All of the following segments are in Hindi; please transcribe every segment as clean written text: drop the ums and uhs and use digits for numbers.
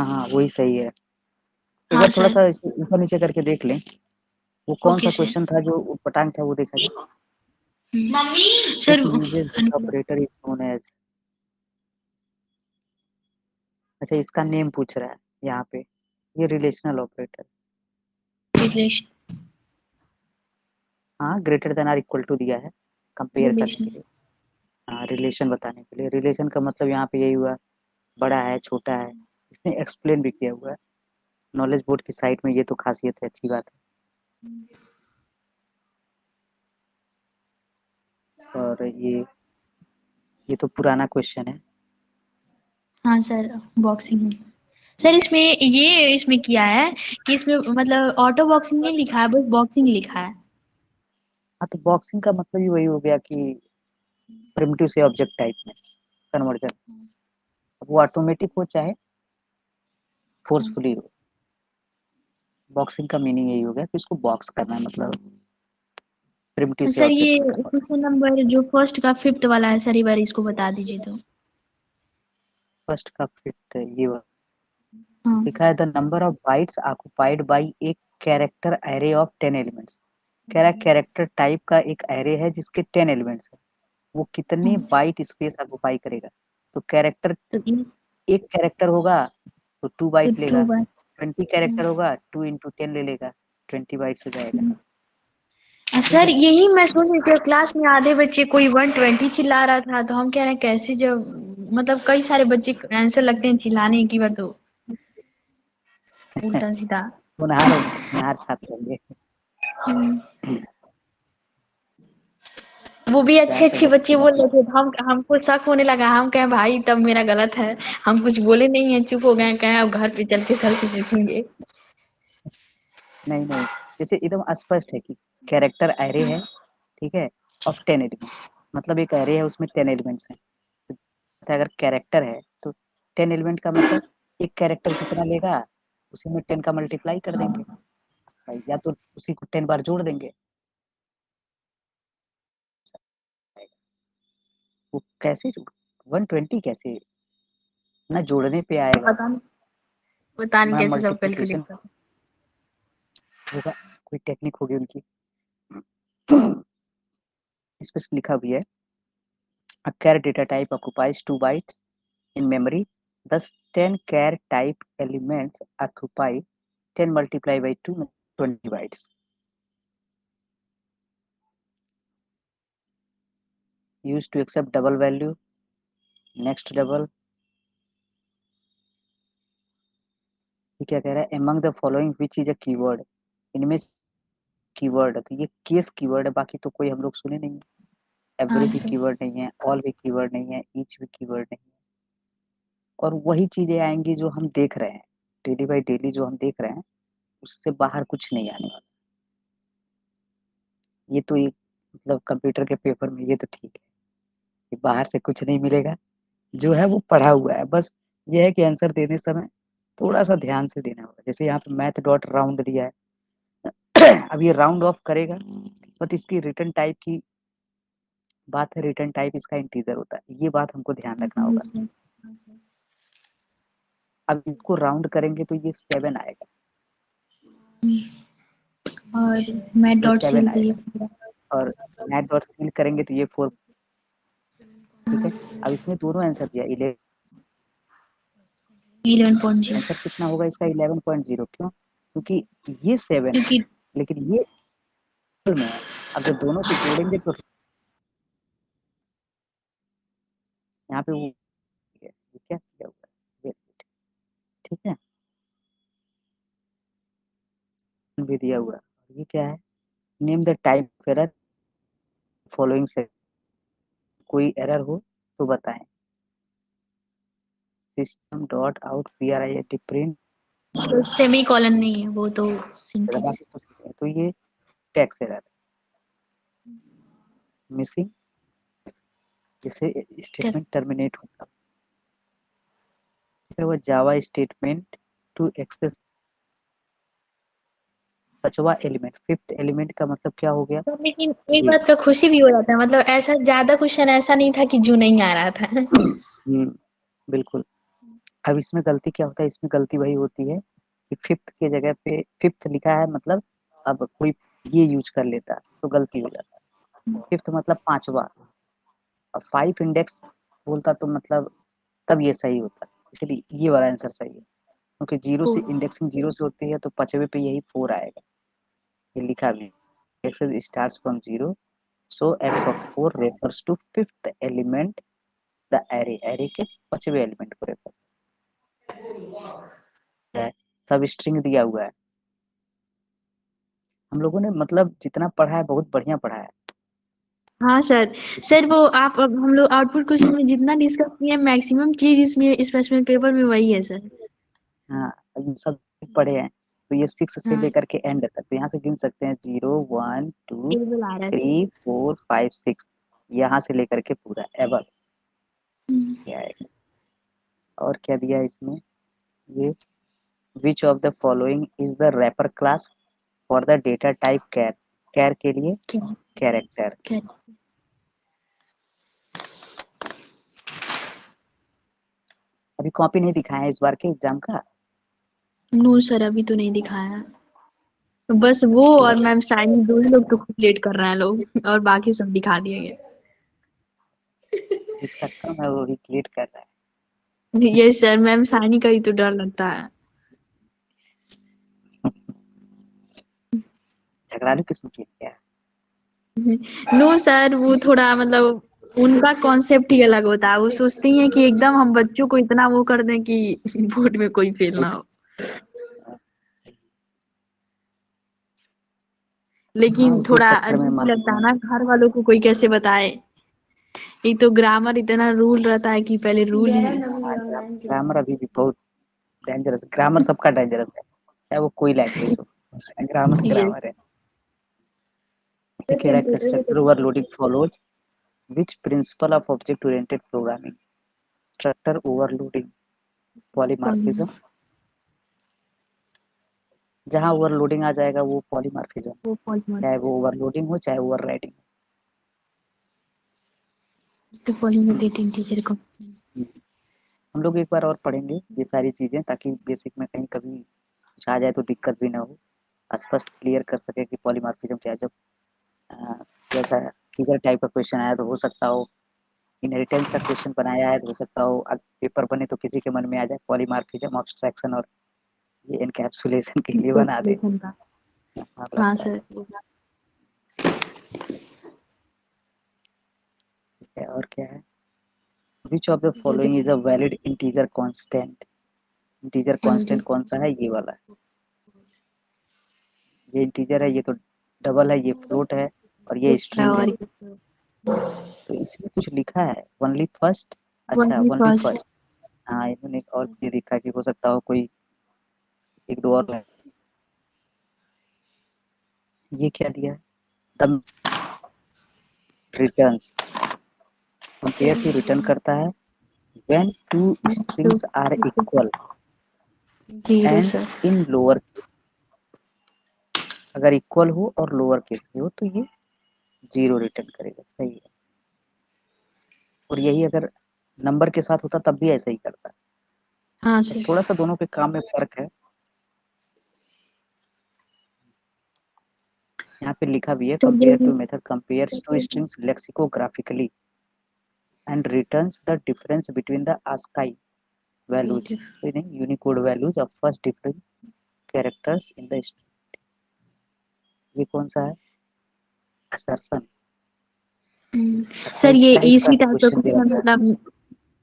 हाँ वही सही है। एक हाँ बार थोड़ा सर। सा ऊपर नीचे करके देख लें, वो कौन ओके सा सर। क्वेश्चन था जो पटांग था, वो देखा जाए। Mummy sir. Which uses this operator is known as। अच्छा, इसका नेम पूछ रहा है यहाँ पे, ये रिलेशनल ऑपरेटर। रिलेशन। हाँ, greater than or equal to दिया है कंपेयर करने के रिलेशन। लिए। हाँ, रिलेशन बताने के लिए। रिलेशन का मतलब यहाँ पे यही हुआ, बड़ा है छोटा है, इसने एक्सप्लेन भी किया हुआ है। नॉलेज बोर्ड की साइट में ये तो खासियत है, अच्छी बात है। और ये तो पुराना क्वेश्चन है। हाँ सर, बॉक्सिंग में सर इसमें किया है कि इसमें मतलब ऑटो बॉक्सिंग नहीं लिखा है, बस बॉक्सिंग लिखा है। हाँ, तो बॉक्सिंग का मतलब ही वही हो गया कि प्रिमिटिव से ऑब्जेक्ट टाइप में कन्वर्जन। वो ऑटोमेटिक हो चाहे फोर्सफुली हो, बॉक्सिंग का मीनिंग यही हो गया कि उसको बॉक्स करना है, मतलब प्रिमिटिव से सर ये ऑब्जेक्ट में कन्वर्ट। क्वेश्चन नंबर जो फर्स्ट का फिफ्थ वाला है सर, एक बार इसको बता दीजिए तो। फर्स्ट का फिफ्थ ये हाँ। लिखा है, the number of bytes occupied by एक कैरेक्टर एरे ऑफ 10 एलिमेंट्स। कह रहा है कैरेक्टर टाइप का एक एरे है जिसके 10 एलिमेंट्स है, वो कितनी हाँ। बाइट स्पेस ऑक्युपाई करेगा। तो कैरेक्टर, तो एक कैरेक्टर होगा तो 2 बाइट टू लेगा, बार। 20 कैरेक्टर होगा 2 इंटू 10 ले लेगा, 20 बाइट्स हो जाएगा। ठीक सर है। यही मैं सोच रही थी, क्लास में आधे बच्चे कोई 120 चिल्ला रहा था, तो हम कह रहे हैं कैसे, जब मतलब कई सारे बच्चे आंसर लगते हैं चिल्लाने की बार, तो उल्टा सीधा। होनहार छात्र होंगे। वो भी अच्छे ज्यादातर अच्छे बच्चे बच्चे बोल होनहार। रहे थे, तो हम हमको शक होने लगा, हम कहे भाई तब मेरा गलत है, हम कुछ बोले नहीं है, चुप हो गए, कहे अब घर पे चल के सर से पूछेंगे। नहीं, जैसे एकदम स्पष्ट है कि कैरेक्टर एरे है, ठीक है, ऑफ 10 एलिमेंट्स। मतलब एक एरे है, उसमें 10 एलिमेंट्स हैं। तो अगर कैरेक्टर है तो 10 एलिमेंट का मतलब एक कैरेक्टर जितना लेगा उसी में 10 का मल्टीप्लाई कर देंगे भाई, या तो उसी को 10 बार जोड़ देंगे। वो कैसे 120 कैसे ना जोड़ने पे आएगा, पता नहीं ना कैसे सब कैलकुलेट मल्टीप्लिकेशन कर। होगा, कोई टेक्निक होगी उनकी। इस पे लिखा भी है, a char data type occupies 2 bytes in memory, thus 10 char type elements occupy 10 multiplied by 2 20 bytes. Used to accept double value, next double। ये क्या कह रहा है, among the following which is a keyword। इनमें कीवर्ड है, तो ये केस कीवर्ड है, बाकी तो कोई हम लोग सुने नहीं है। एवरी हाँ भी सर। कीवर्ड नहीं है, ऑल भी कीवर्ड नहीं है, ईच भी कीवर्ड नहीं है। और वही चीजें आएंगी जो हम देख रहे हैं डेली बाई डेली, जो हम देख रहे हैं उससे बाहर कुछ नहीं आने वाला। ये तो एक मतलब कंप्यूटर के पेपर में ये तो ठीक है कि बाहर से कुछ नहीं मिलेगा, जो है वो पढ़ा हुआ है। बस ये है कि आंसर देते समय थोड़ा सा ध्यान से देना होगा। जैसे यहाँ पे मैथ डॉट राउंड दिया है, अब ये राउंड ऑफ करेगा, बट इसकी रिटर्न टाइप की बात है, रिटर्न टाइप इसका इंटीजर होता है, ये बात हमको ध्यान रखना हाँ होगा। सर। अब इसको राउंड करेंगे तो ये 7 आएगा, और मैं ये डॉट 7 सील तो आएगा, ये और मैथ डॉट सील करेंगे तो ये 4। ठीक है। अब इसने दोनों आंसर दिया, 11। 11.0। आंसर कितना होगा इसका, 11.0। क्यों? क्योंकि ये 7 है, क्योंकि लेकिन ये में है। अब जब दोनों को जोड़ेंगे तो यहाँ पे वो ये क्या किया हुआ है, ठीक है, भी दिया हुआ है। ये क्या है, name the type error following से, कोई एरर हो तो बताएं। System dot out P R I T print, semi colon नहीं है वो तो सिंटेक्स। बाकी कुछ नहीं है, तो ये टैक्स एरर मिसिंग, जिससे स्टेटमेंट टर्मिनेट होता है। वो जावा स्टेटमेंट टू एक्सेस पांचवा एलिमेंट, फिफ्थ एलिमेंट का मतलब क्या हो गया, सर लेकिन एक ये। बात का खुशी भी हो जाता है, मतलब ऐसा ज्यादा क्वेश्चन ऐसा नहीं था कि जो नहीं आ रहा था। बिल्कुल। अब इसमें गलती क्या होता है, इसमें गलती वही होती है कि फिफ्थ के जगह पे फिफ्थ लिखा है, मतलब अब कोई ये यूज कर लेता तो गलती हो जाता। फिफ्थ मतलब पांचवा, और फाइव इंडेक्स बोलता तो मतलब तब ये सही होता, इसलिए ये वाला आंसर सही है, क्योंकि जीरो से इंडेक्सिंग जीरो से होती है तो पांचवे पे यही फोर आएगा। ये लिखा भी indexes starts from zero, so x of four refers to fifth element the array, array के पांचवे एलिमेंट को रेफर है। सब स्ट्रिंग दिया हुआ है। हम लोगों ने मतलब जितना पढ़ा है बहुत बढ़िया पढ़ा है। हाँ सर। सर वो आप अब हम लोग आउटपुट क्वेश्चन में जितना डिस्कस किए मैक्सिमम चीज इसमें स्पेसिफिक पेपर में वही है सर। हाँ, ये सब पढ़े हैं। तो ये सिक्स से हाँ लेकर के एंड तक, तो यहाँ से गिन सकते हैं 0 1 2 टेबल आ रहा है सर। 3 4 5 6, यहाँ से लेकर के पूरा एवर हम्म, क्या आएगा। और क्या दिया है इसमें, ये which of the following is the wrapper class for the data type char, char के लिए क्या कैरेक्टर। क्या अभी कॉपी नहीं दिखाया है इस बार के एग्जाम का। नो सर अभी तो नहीं दिखाया। बस वो और मैम साइनी दो ही लोग तो खूब लेट कर रहे हैं लोग और बाकी सब दिखा दिए गए। जिसका कम है वो भी क्लियर कर रहा ये सर मैम साइनी का ही तो डर लगता है। है। झगड़ालू किस्म की है क्या। नो सर वो थोड़ा मतलब उनका कॉन्सेप्ट ही अलग होता है। वो सोचती हैं कि एकदम हम बच्चों को इतना वो कर दें कि बोर्ड में कोई फेल ना हो। हाँ लेकिन उसी थोड़ा चक्कर में अजीब भी लगता मानते है हैं। ना घर वालों को कोई कैसे बताए। एक तो ग्रामर इतना रूल रहता है कि पहले रूल ही हाँ, ग्रामर अभी भी बहुत डेंजरस, ग्रामर सबका डेंजरस है, चाहे वो कोई लैंग्वेज हो, ग्रामर ये ग्रामर है। ये कह रहा है structure overloading follows which principle of object oriented programming, structure overloading, कौन पॉलीमॉर्फिज्म, जहाँ ओवरलोडिंग आ जाएगा वो पॉलीमॉर्फिज्म, वो पॉलीमर चाहे वो ओवरलोडिंग हो चाहे ओवरराइडिंग तो पॉलीमर टीचर को हो। हम लोग एक बार और पढ़ेंगे ये सारी चीजें, ताकि बेसिक में कहीं कभी कुछ आ जाए तो दिक्कत भी ना हो, स्पष्ट क्लियर कर सके कि पॉलीमॉर्फिज्म क्या है। जब अ, जैसा फिगर टाइप का क्वेश्चन आया तो हो सकता हो, इनहेरिटेंस का क्वेश्चन बनाया है तो हो सकता हो पेपर बने तो किसी के मन में आ जाए पॉलीमॉर्फिज्म ऑब्स्ट्रैक्शन, और ये एनकैप्सुलेशन के लिए बना दे। कैलकुलेशन का। हाँ हाँ लगता है। सर ठीक है, और क्या है, विच of the following is a valid integer constant, integer constant कौन सा है, ये वाला, ये इंटीजर है, ये तो डबल है, ये फ्लोट है, और ये स्ट्रिंग है। और तो इसमें कुछ लिखा है ओनली फर्स्ट, अच्छा वही ओनली फर्स्ट फर्स्ट। हाँ इन्होंने एक और ये लिखा कि हो सकता हो कोई एक दो और ये क्या दिया है, the returns, compare to return करता है when two strings are equal zero and sir. In lower, अगर इक्वल हो और लोअर केस में हो तो ये जीरो रिटर्न करेगा, सही है। और यही अगर नंबर के साथ होता तब भी ऐसा ही करता, हाँ बस सर। थोड़ा सा दोनों के काम में फर्क है। यहाँ पे लिखा भी है सर कंपेयर यही to method compares two strings lexicographically and returns the difference between the ASCII values, meaning Unicode values of first different characters in the string। ये कौन सा है, assertion, अच्छा सर इस ये टाइप का इसी टाइप का क्वेश्चन दिया क्वेश्चन था। मतलब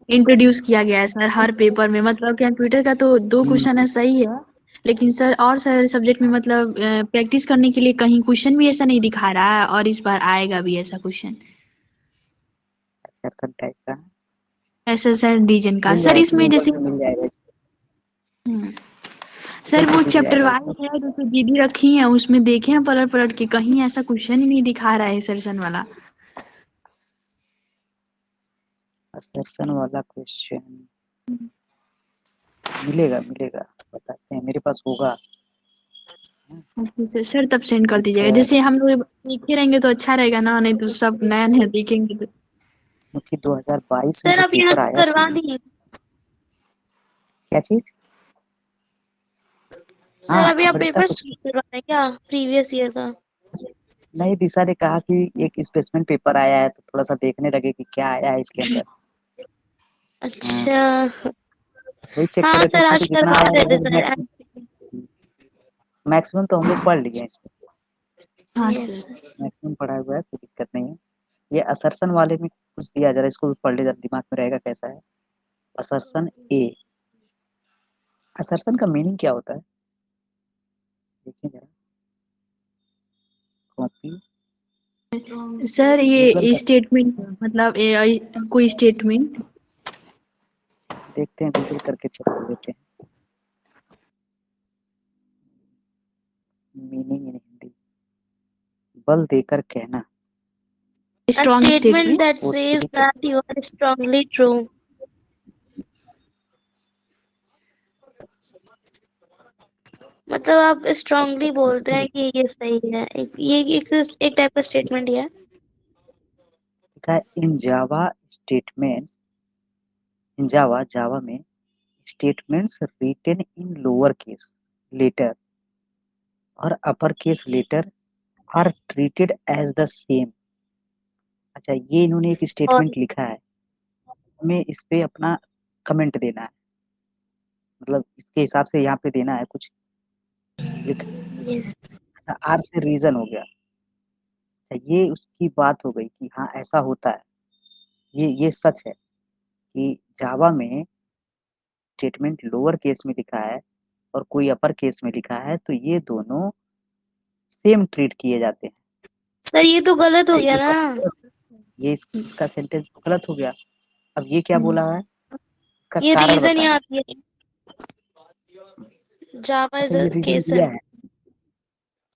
इंट्रोड्यूस किया गया है सर हर पेपर में। मतलब कंप्यूटर का तो दो क्वेश्चन है सही है। लेकिन सर और सर सब्जेक्ट में मतलब प्रैक्टिस करने के लिए कहीं क्वेश्चन भी ऐसा नहीं दिखा रहा है और इस बार आएगा भी ऐसा क्वेश्चन। assertion टाइप का एसएसएल डिवीजन का मिल सर जाएगा, इसमें गूगल जैसे पे मिल जाएगा, हम्म, गूगल सर पे वो मिल चैप्टर जाएगा ये सब। वाइज है जो दीदी रखी है उसमें देखे हैं पलट पलट के कहीं ऐसा क्वेश्चन ही नहीं दिखा रहा है एसएसएल वाला। assertion वाला क्वेश्चन मिलेगा मिलेगा, बताते हैं, मेरे पास होगा। Okay sir. सर तब सेंड कर ठीक दीजिएगा है, जैसे हम लोग देखे रहेंगे तो अच्छा रहेगा ना नहीं तो सब नया नया देखेंगे तो। क्योंकि 2022 में सर जो आप यहाँ पेपर से आया था करवा दिए। क्या चीज? सर हाँ, अभी आप अमृता पेपर कुछ स्टार्ट करवा रहे हैं क्या प्रीवियस ईयर का? नहीं, दिशा ने कहा कि एक स्पेसिमेन पेपर आया है तो थोड़ा सा देखने लगे कि क्या आया है इसके अंदर। अच्छा। वही चेक कर हाँ रहे थे सर इसमें आज से जितना करवा आया रहे थे लगभग सर। मैक्सिमम तो हम लोग पढ़ लिए हैं इसमें। हाँ यस सर। सर। मैक्सिमम पढ़ा हुआ है, कोई दिक्कत नहीं है। ये असर्सन वाले में कुछ दिया जरा इसको भी पढ़ ले, जरा दिमाग में रहेगा कैसा है। असर्सन ए, असर्सन का मीनिंग क्या होता है देखिए जरा, कॉपी सर गूगल ये कर स्टेटमेंट मतलब कोई स्टेटमेंट। देखते हैं, गूगल करके चेक कर लेते हैं। मीनिंग इन हिंदी, बल देकर कहना। A strong statement statement. that says forcefully, that you are strongly true. मतलब आप स्ट्रांगली बोलते हैं कि ये सही है। एक टाइप का स्टेटमेंट है। लिखा है इन जावा स्टेटमेंट्स, इन जावा, जावा में statements written in lower case letter और upper case letter are treated as the same. अच्छा, ये इन्होंने एक और स्टेटमेंट लिखा है, हमें इस पे अपना कमेंट देना है, मतलब इसके हिसाब से यहाँ पे देना है कुछ लिख। यस आर से रीजन हो गया। अच्छा, ये उसकी बात हो गई कि हाँ ऐसा होता है, ये सच है कि जावा में स्टेटमेंट लोअर केस में लिखा है और कोई अपर केस में लिखा है तो ये दोनों सेम ट्रीट किए जाते हैं। सर ये तो गलत हो गया ये ना। बात गलत है। ये इसका सेंटेंस गलत हो गया। अब ये क्या बोला है, इसका ये कारण रीजन बताना। याद है। जावा इज अच्छा, ये रीजन केस दिया है। है,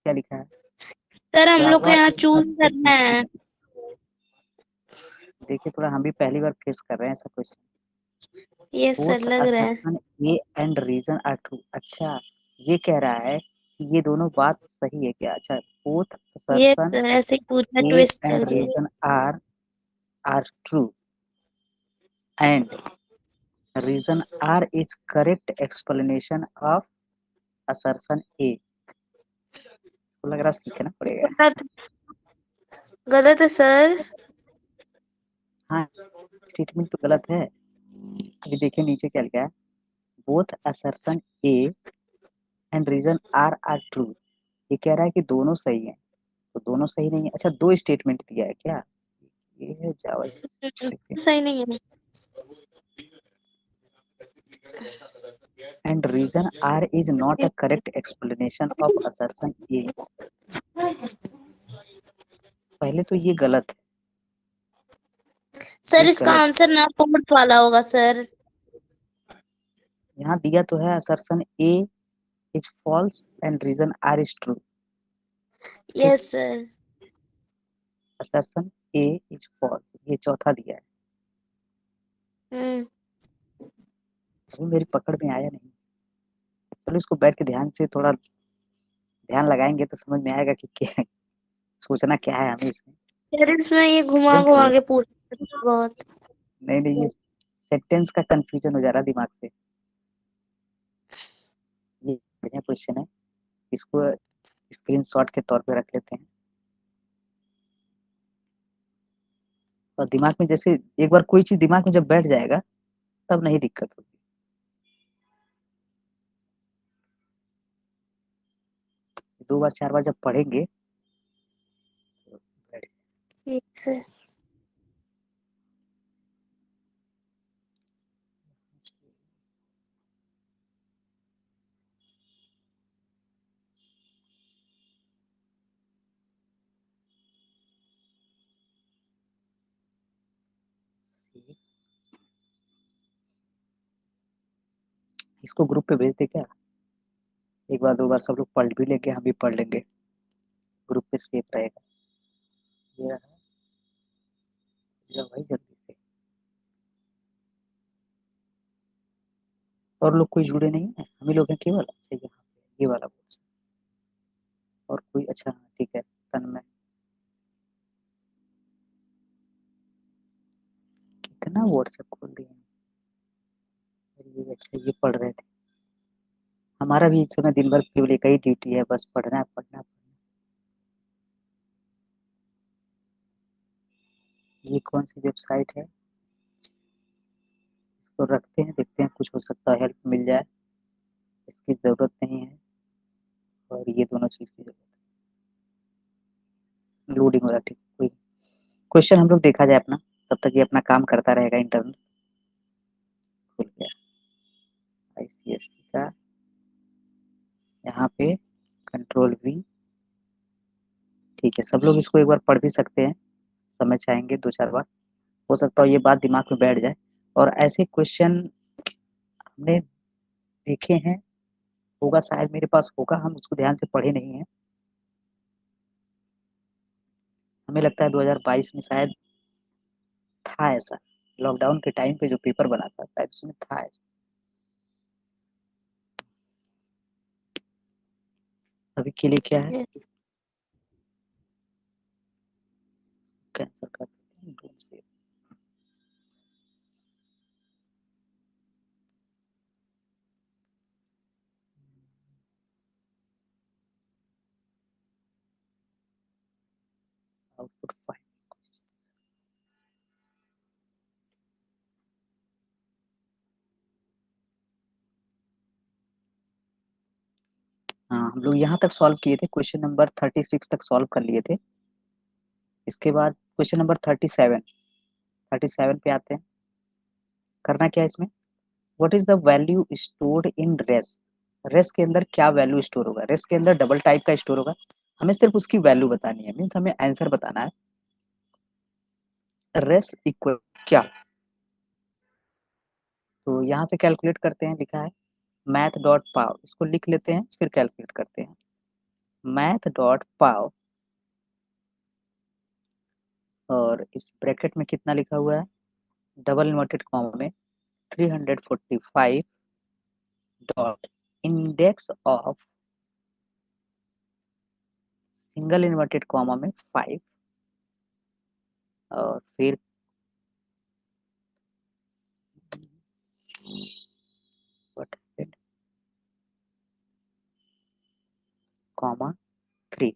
क्या लिखा है? सर हम लोग को जावा यहाँ इज अ चूज करना बेसिस। है। देखिए थोड़ा हम भी पहली बार फेस कर रहे हैं ऐसा कुछ। यस सर बोथ लग रहा है। Assertion A and reason are true. अच्छा, ये कह रहा है कि ये दोनों बात सही है क्या? अच्छा, बोथ यस असर्शन सर ऐसे ही पूछना ए ट्विस्ट एंड करके। Reason are true and reason R is correct explanation of assertion A. तो लग रहा है सीखना पड़ेगा। गलत गलत है सर। हाँ, स्टेटमेंट तो गलत है। अभी देखिए नीचे क्या लिखा है, both assertion A and reason are true. ये कह रहा है कि दोनों सही हैं, तो दोनों सही नहीं है। अच्छा, दो स्टेटमेंट दिया है क्या? ये है जावा, देखते हैं। सही नहीं है। And reason R is not a correct explanation of assertion A. पहले तो ये गलत है, सर ये इसका गलत है। आंसर ना फोर्थ वाला होगा सर। यहाँ दिया तो है assertion A is false and reason R is true. ठीक, yes sir. Assertion A is false, ये चौथा दिया है। हम्म। अभी मेरी पकड़ में आया नहीं। चलो इसको बैठ के ध्यान से थोड़ा ध्यान लगाएंगे तो समझ में आएगा कि क्या सोचना क्या है हमें इसमें। सर इसमें ये घुमा देख घुमा लो, के पूछ बहुत। नहीं नहीं, ये सेंटेंस का कंफ्यूजन हो जा रहा है दिमाग से। ये बढ़िया क्वेश्चन है, इसको स्क्रीनशॉट के तौर पे रख लेते हैं और दिमाग में जैसे एक बार कोई चीज दिमाग में जब बैठ जाएगा तब नहीं दिक्कत होगी। दो बार चार बार जब पढ़ेंगे तो बैठ ठीक सर। जाएगी। इसको ग्रुप पे भेज दे क्या? एक बार दो बार सब लोग पढ़ भी लेंगे, हम भी पढ़ लेंगे, ग्रुप पे सेफ रहेगा। ये रहा, ये भाई जल्दी से। और लोग कोई जुड़े नहीं है, हम ही लोग हैं केवल। अच्छा, यहाँ पे ये वाला बोल, और कोई? अच्छा हाँ, ठीक है, तन्मय। कितना व्हाट्सएप खोल दिए। ये अच्छा ये पढ़ रहे थे। हमारा भी इस समय दिन भर केवल एक ही ड्यूटी है, बस पढ़ना पढ़ना। ये कौन सी वेबसाइट है, इसको रखते हैं, देखते हैं कुछ हो सकता है हेल्प मिल जाए। इसकी जरूरत नहीं है और ये दोनों चीज की जरूरत है। लोडिंग हो रहा है, ठीक कोई क्वेश्चन हम लोग देखा जाए अपना, तब तक ये अपना काम करता रहेगा। इंटरनल खुल गया आईसीएससी का, यहाँ पे कंट्रोल वी। ठीक है, सब लोग इसको एक बार पढ़ भी सकते हैं, समझ आएंगे 2-4 बार। हो सकता है ये बात दिमाग में बैठ जाए। और ऐसे क्वेश्चन हमने देखे हैं, होगा शायद मेरे पास होगा, हम उसको ध्यान से पढ़े नहीं है। हमें लगता है 2022 में शायद था ऐसा, लॉकडाउन के टाइम पे जो पेपर बना था शायद उसमें था ऐसा। अभी के लिए क्या है, कैंसिल कर देते हैं, don't save। Output file. हाँ, हम लोग यहाँ तक सॉल्व किए थे, क्वेश्चन नंबर 36 तक सॉल्व कर लिए थे। इसके बाद क्वेश्चन नंबर 37 पे आते हैं। करना क्या है इसमें, what is the value stored in res. Res के अंदर क्या वैल्यू स्टोर होगा, रेस के अंदर डबल टाइप का स्टोर होगा, हमें सिर्फ उसकी वैल्यू बतानी है, मीन्स हमें आंसर बताना है। रेस इक्वल क्या, तो यहाँ से कैलकुलेट करते हैं, लिखा है मैथ डॉट पाव, इसको लिख लेते हैं फिर कैलकुलेट करते हैं। मैथ डॉट पाव, और इस ब्रैकेट में कितना लिखा हुआ है, डबल इन्वर्टेड कॉमा में 345 dot index of single inverted comma में 5, और फिर कॉमा 3।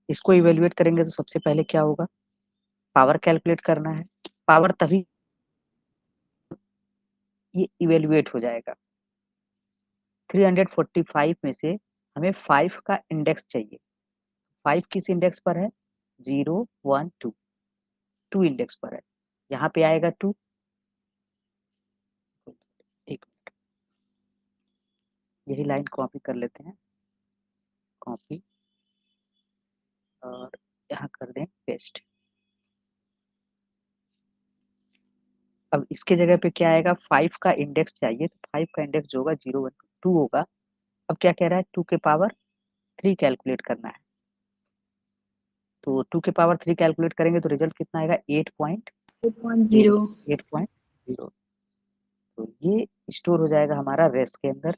इसको इवेल्युएट करेंगे तो सबसे पहले क्या होगा, पावर कैलकुलेट करना है। पावर तभी ये इवेल्युएट हो जाएगा। 345 में से हमें 5 का इंडेक्स चाहिए। 5 किस इंडेक्स पर है, 0 1 2, 2 इंडेक्स पर है, यहाँ पे आएगा 2। एक यही लाइन कॉपी कर लेते हैं, कॉपी, और यहाँ कर दें पेस्ट। अब इसके जगह पे क्या आएगा, 5 का इंडेक्स चाहिए, तो 5 का इंडेक्स जो होगा 0 1 2 होगा। अब क्या कह रहा है, 2 के पावर 3 कैलकुलेट करना है, तो 2 के पावर 3 कैलकुलेट करेंगे तो रिजल्ट कितना आएगा, 8.0। 8.0। 8.0, तो ये स्टोर हो जाएगा हमारा रेस के अंदर।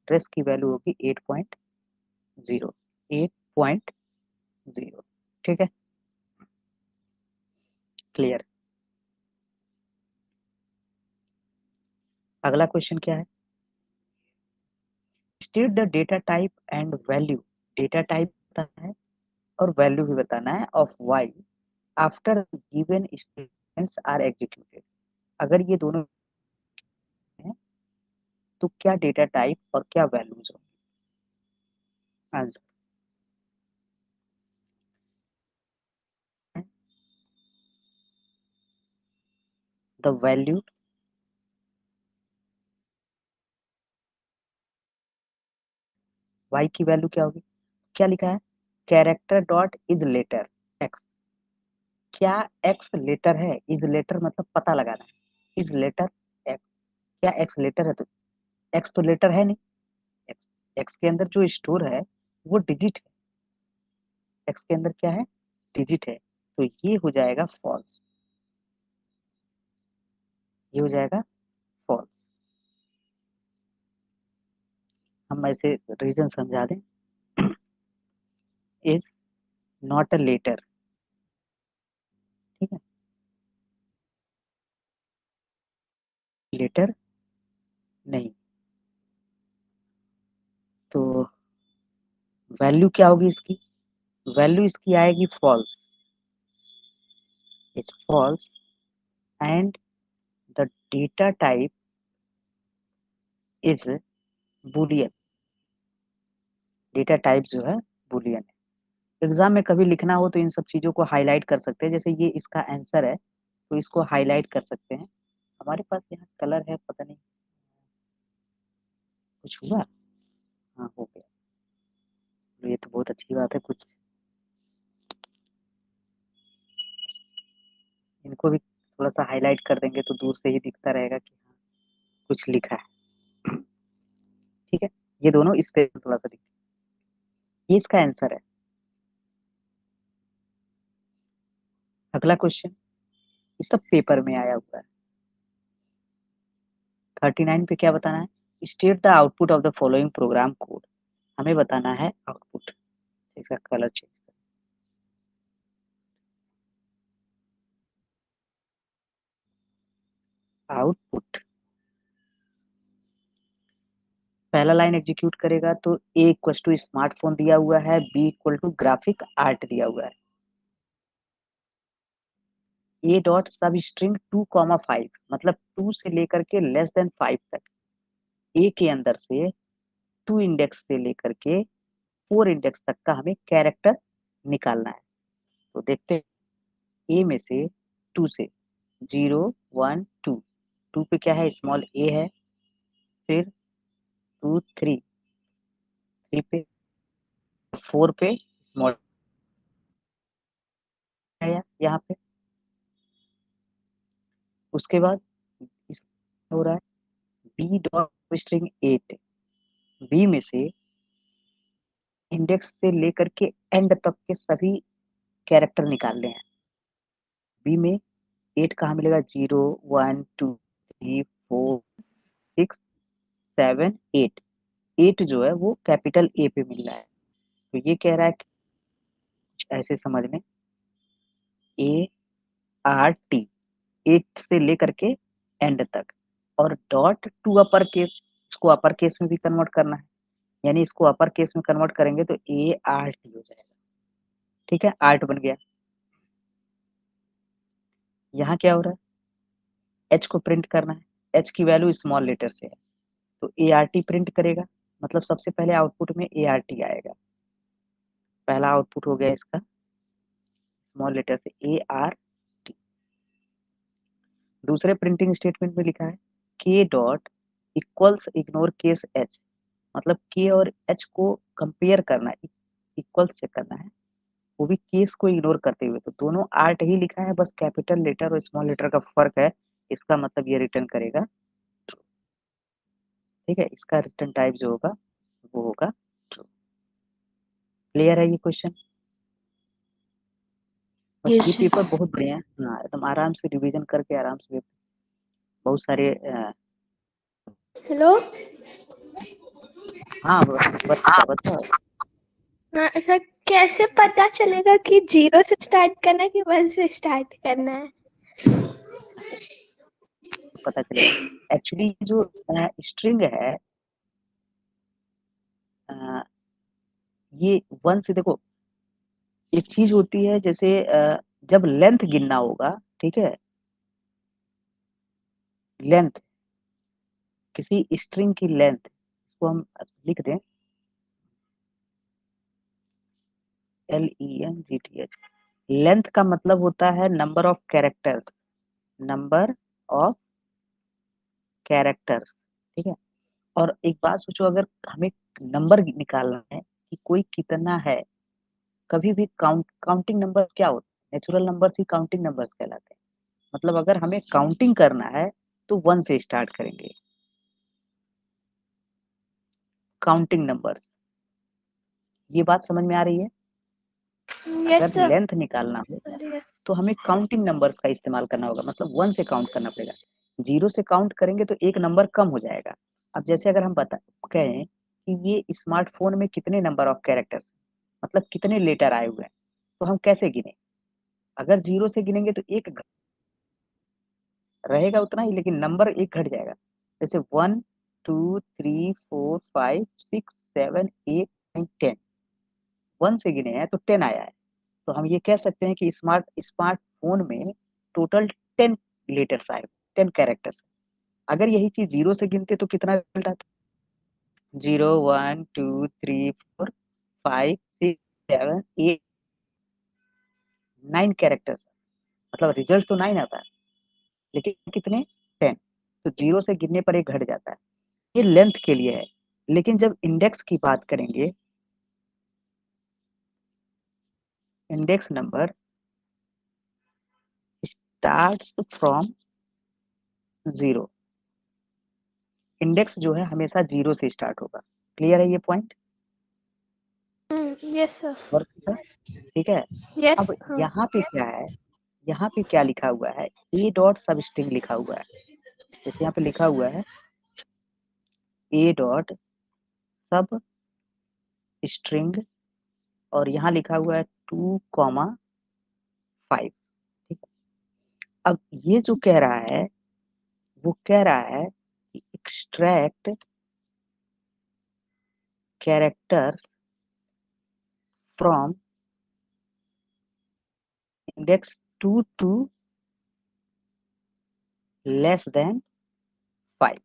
रेस की वैल्यू होगी 8.0, 8.0। ठीक है, क्लियर। अगला क्वेश्चन क्या है, state the data type and value. Data type बताना है और वैल्यू भी बताना है of y after given statements are executed. अगर ये दोनों हैं तो क्या डेटा टाइप और क्या वैल्यूज होंगे। आंसर द वैल्यू, वाई की वैल्यू क्या होगी, क्या लिखा है, character dot is letter x. क्या एक्स लेटर है, इज लेटर मतलब पता लगाना है, इज लेटर एक्स, क्या एक्स लेटर है, तो एक्स तो लेटर है नहीं। एक्स, एक्स के अंदर जो स्टोर है वो डिजिट है, एक्स के अंदर क्या है, डिजिट है, तो ये हो जाएगा फॉल्स, ये हो जाएगा फॉल्स। हम ऐसे रीजन समझा दें, इज नॉट अ लेटर। ठीक है, लेटर नहीं, तो वैल्यू क्या होगी इसकी? वैल्यू इसकी आएगी false, it's false, and the data type is Boolean. Data type जो है बूलियन है। एग्जाम में कभी लिखना हो तो इन सब चीजों को हाईलाइट कर सकते हैं, जैसे ये इसका आंसर है तो इसको हाईलाइट कर सकते हैं। हमारे पास यहाँ कलर है, पता नहीं कुछ हुआ। हाँ हो गया, तो ये तो बहुत अच्छी बात है। कुछ इनको भी थोड़ा सा हाईलाइट कर देंगे तो दूर से ही दिखता रहेगा कि हाँ कुछ लिखा है। ठीक है, ये दोनों इस पे थोड़ा सा दिखता है। ये इसका आंसर है। अगला क्वेश्चन, ये सब पेपर में आया हुआ है। 39 पे क्या बताना है? State the output of the following program code. हमें बताना है आउटपुट। इसका कलर चेंज, आउटपुट। पहला लाइन एग्जीक्यूट करेगा तो ए इक्वल टू स्मार्टफोन दिया हुआ है, b equal to graphic art दिया हुआ है। ए डॉट सब स्ट्रिंग 2,5, मतलब 2 से लेकर के लेस देन 5 तक। ए के अंदर से 2 इंडेक्स से लेकर के 4 इंडेक्स तक का हमें कैरेक्टर निकालना है। तो देखते हैं, ए में से 2 से 0 1 2, 2 पे क्या है? स्मॉल ए है। फिर 2 3, 3 पे, 4 पे स्मॉल है यहाँ पे। उसके बाद इस हो रहा है बी डॉट स्ट्रिंग 8, बी में से इंडेक्स से लेकर के एंड तक के सभी कैरेक्टर निकालने हैं। बी में 8 कहाँ मिलेगा? 0 1 2 3 4 6 7 8, 8 जो है वो कैपिटल ए पे मिल रहा है। तो ये कह रहा है कि कुछ ऐसे समझ में, ए आर टी, 8 से लेकर के एंड तक, और डॉट टू अपर केस, इसको अपर केस में भी कन्वर्ट करना है, यानी इसको अपर केस में कन्वर्ट करेंगे तो ए आर टी हो जाएगा। ठीक है, आर्ट बन गया। यहाँ क्या हो रहा है? एच को प्रिंट करना है, एच की वैल्यू स्मॉल लेटर से है तो ए आर टी प्रिंट करेगा, मतलब सबसे पहले आउटपुट में ए आर टी आएगा। पहला आउटपुट हो गया इसका स्मॉल लेटर से ए आर टी। दूसरे प्रिंटिंग स्टेटमेंट में लिखा है के dot equals ignore case H, मतलब के और एच को कंपेयर करना है, इक्वल्स चेक करना है, वो भी केस को इग्नोर करते हुए। तो दोनों आर्ट ही लिखा है, बस कैपिटल लेटर और स्मॉल लेटर का फर्क है। इसका मतलब ये रिटर्न करेगा। ठीक है, इसका रिटर्न टाइप जो होगा वो होगा ट्रू। क्लियर है ये क्वेश्चन? बस यस ये सर। पेपर बहुत बढ़िया है। हाँ, एकदम आराम से रिवीजन करके आराम से बहुत सारे हेलो। हाँ वर्षिता बताओ। हाँ सर, कैसे पता चलेगा कि 0 से स्टार्ट करना है कि 1 से स्टार्ट करना है? पता चलेगा एक्चुअली जो स्ट्रिंग है, अ, ये 1 से, देखो एक चीज होती है जैसे जब लेंथ गिनना होगा, ठीक है, लेंथ, किसी स्ट्रिंग की लेंथ, इसको हम लिख दें LENGTH। लेंथ का मतलब होता है number of characters, number of characters. ठीक है, और एक बात सोचो, अगर हमें नंबर निकालना है कि कोई कितना है, कभी भी काउंटिंग नंबर्स क्या होते हैं? नेचुरल नंबर्स ही काउंटिंग नंबर्स कहलाते हैं। मतलब अगर हमें काउंटिंग करना है तो 1 से स्टार्ट करेंगे, काउंटिंग नंबर्स। ये बात समझ में आ रही है? यस अगर सर। लेंथ निकालना हो तो हमें काउंटिंग नंबर्स का इस्तेमाल करना होगा, मतलब 1 से काउंट करना पड़ेगा। 0 से काउंट करेंगे तो एक नंबर कम हो जाएगा। अब जैसे अगर हम बता कहें कि ये स्मार्टफोन में कितने नंबर ऑफ कैरेक्टर्स, मतलब कितने लेटर आए हुए हैं, तो हम कैसे गिने? अगर 0 से गिनेंगे तो एक रहेगा उतना ही, लेकिन नंबर एक घट जाएगा। जैसे 1 2 3 4 5 6 7 8 9 10, 1 से गिने हैं तो 10 आया है। तो हम ये कह सकते हैं कि स्मार्टफोन में टोटल 10 लेटर्स आए, 10 कैरेक्टर्स। अगर यही चीज 0 से गिनते तो कितना रिजल्ट आता? 0 1 2 3 4 5 6 7 8 9 कैरेक्टर्स, मतलब रिजल्ट तो 9 आता है, लेकिन कितने? 10। तो 0 से गिनने पर एक घट जाता है। ये लेंथ के लिए है। लेकिन जब इंडेक्स की बात करेंगे, index number starts from 0। Index जो है हमेशा 0 से स्टार्ट होगा। क्लियर है ये पॉइंट? Yes sir. वर्क ठीक है। यस। अब यहाँ पे क्या है, यहाँ पे क्या लिखा हुआ है? ए डॉट सब स्ट्रिंग लिखा हुआ है। जैसे यहाँ पे लिखा हुआ है ए डॉट सब स्ट्रिंग, और यहाँ लिखा हुआ है 2,5। ठीक है। अब ये जो कह रहा है, वो कह रहा है कि extract characters from index 2 to less than 5,